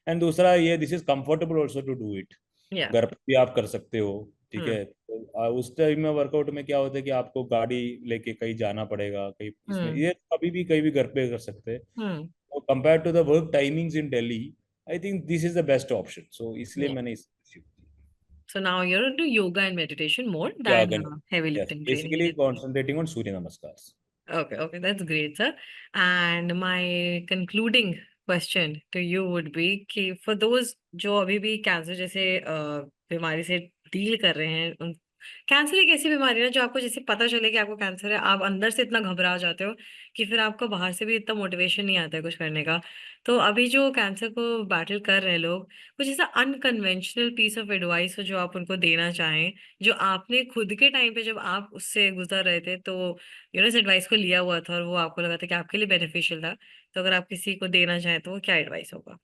And दूसरा ये, this is comfortable also to do it. Yeah. घर पे भी आप कर सकते हो. ठीक हम्म. है. तो, उस टाइम में वर्कआउट में क्या होता है कि आपको गाड़ी लेके कहीं जाना पड़ेगा, कहीं इसमें, हम्म. ये कभी भी कहीं भी घर पे कर सकते हैं. हम्म. तो compare to the work timings in Delhi, I think this is the best option. So इसलिए या. मैंने इस shift की. So now you're into yoga and meditation more Yeah, than again, heavy yes, lifting training. basically concentrating on Surya Namaskars. Okay, okay, that's great, sir. And my concluding question to you would be कि for those जो अभी भी cancer जैसे बीमारी से deal कर रहे हैं उन कैंसर एक ऐसी बीमारी है ना जो आपको जैसे पता चले कि आपको कैंसर है आप अंदर से इतना घबरा जाते हो कि फिर आपको बाहर से भी इतना मोटिवेशन नहीं आता है कुछ करने का। तो अभी जो कैंसर को बैटल कर रहे हैं लोग कुछ ऐसा अनकन्वेंशनल पीस ऑफ एडवाइस हो जो आप उनको देना चाहें जो आपने खुद के टाइम पे जब आप उससे गुजर रहे थे तो इस एडवाइस को लिया हुआ था और वो आपको लगा था कि आपके लिए बेनिफिशियल था। तो अगर आप किसी को देना चाहें तो वो क्या एडवाइस होगा?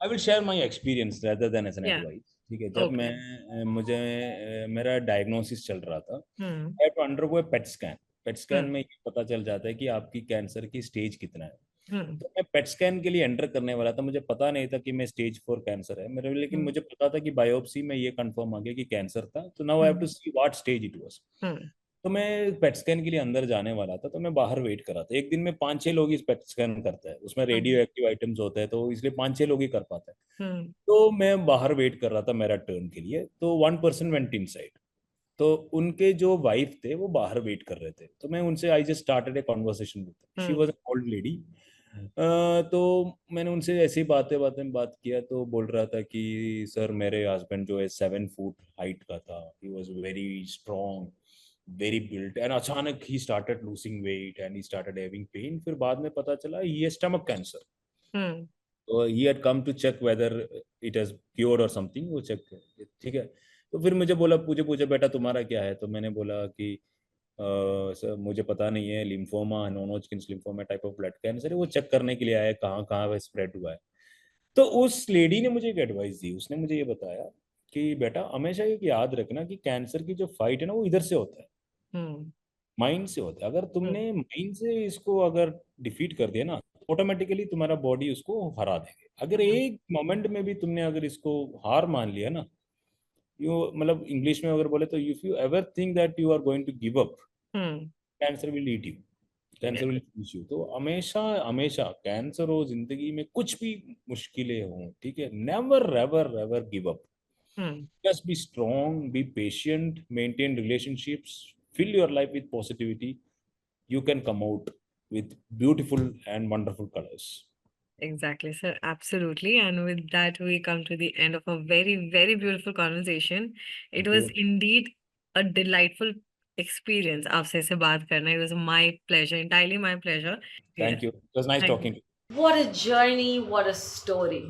I will share my experience rather than as an या एडवाइस। ठीक है, जब ओके। मैं मुझे मेरा डायग्नोसिस चल रहा था, hmm. I to undergo a PET scan. PET scan hmm. में ये पता चल जाता है कि आपकी कैंसर की स्टेज कितना है। हम्म। तो मैं पेट स्कैन के लिए एंटर करने वाला था, मुझे पता नहीं था कि मैं स्टेज 4 कैंसर है मेरे, लेकिन हम्म। मुझे पता था कि बायोप्सी में ये कंफर्म आ गया कि कैंसर था। तो now I have to hmm. See what stage it was. Hmm. तो मैं पेट स्कैन के लिए अंदर जाने वाला था, तो मैं बाहर वेट कर रहा था। एक दिन में 5-6 लोग इस पेट स्कैन करते हैं, उसमें हम्म। रेडियो एक्टिव आइटम्स होते हैं, तो इसलिए 5-6 लोग ही कर पाते हैं। हम्म। तो मैं बाहर वेट कर रहा था मेरा टर्न के लिए, तो 1 पर्सन वेंट इन साइड। तो उनके जो वाइफ थे वो बाहर वेट कर रहे थे, तो मैं उनसे I just started A conversation with, she hmm. Was an old lady. तो मैंने उनसे ऐसी बातें बातें बात किया, तो बोल रहा था कि सर मेरे हस्बैंड जो है 7 फुट हाइट का था, he was very strong, very built, and अचानक ही started losing weight and he started having pain. फिर बाद में पता चला ये स्टमक कैंसर। हम्म। तो he had come to check whether it has cured और समथिंग, वो चेक। ठीक है। तो फिर मुझे बोला, पूछे पूछे बेटा तुम्हारा क्या है? तो मैंने बोला कि सर मुझे पता नहीं है, lymphoma, non hodgkin lymphoma type of blood cancer है, वो चेक करने के लिए आया है, कहाँ कहाँ स्प्रेड हुआ है। तो उस लेडी ने मुझे एक एडवाइस दी, उसने मुझे ये बताया कि बेटा हमेशा एक याद रखना कि कैंसर की जो फाइट है ना, वो इधर से होता है, हम्म। माइंड से होता है। अगर हम्म। तुमने माइंड से इसको अगर डिफीट कर दिया ना, ऑटोमेटिकली तुम्हारा बॉडी उसको हरा देगा। अगर हम्म। एक मोमेंट में भी तुमने अगर इसको हार मान लिया ना, यू मतलब इंग्लिश में अगर बोले तो, if you ever think that you are going to give up, hmm. Cancer will eat you, cancer will finish you. तो हमेशा हमेशा कैंसर हो, जिंदगी में कुछ भी मुश्किलें हों, ठीक है, never ever ever give up. Hmm. Just be strong, be patient, maintain relationships, fill your life with positivity. You can come out with beautiful and wonderful colors. Exactly, sir. Absolutely. And with that, we come to the end of a very, very beautiful conversation. It Thank was you. indeed a delightful experience. आपसे ऐसे बात करना. It was my pleasure, entirely my pleasure. Thank Yes. you. It was nice Thank you. talking to you. What a journey, what a story.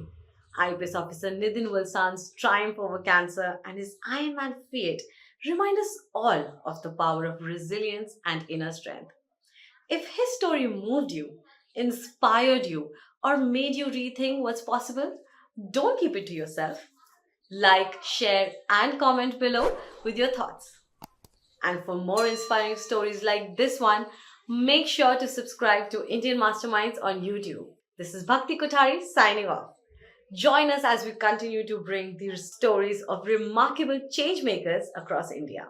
IPS officer Nidhin Valsan's triumph over cancer and his Ironman feat remind us all of the power of resilience and inner strength. If his story moved you, inspired you, or made you rethink what's possible, don't keep it to yourself. Like, share, and comment below with your thoughts. And for more inspiring stories like this one, make sure to subscribe to Indian Masterminds on YouTube. This is Bhakti Kothari signing off. Join us as we continue to bring these stories of remarkable change makers across India.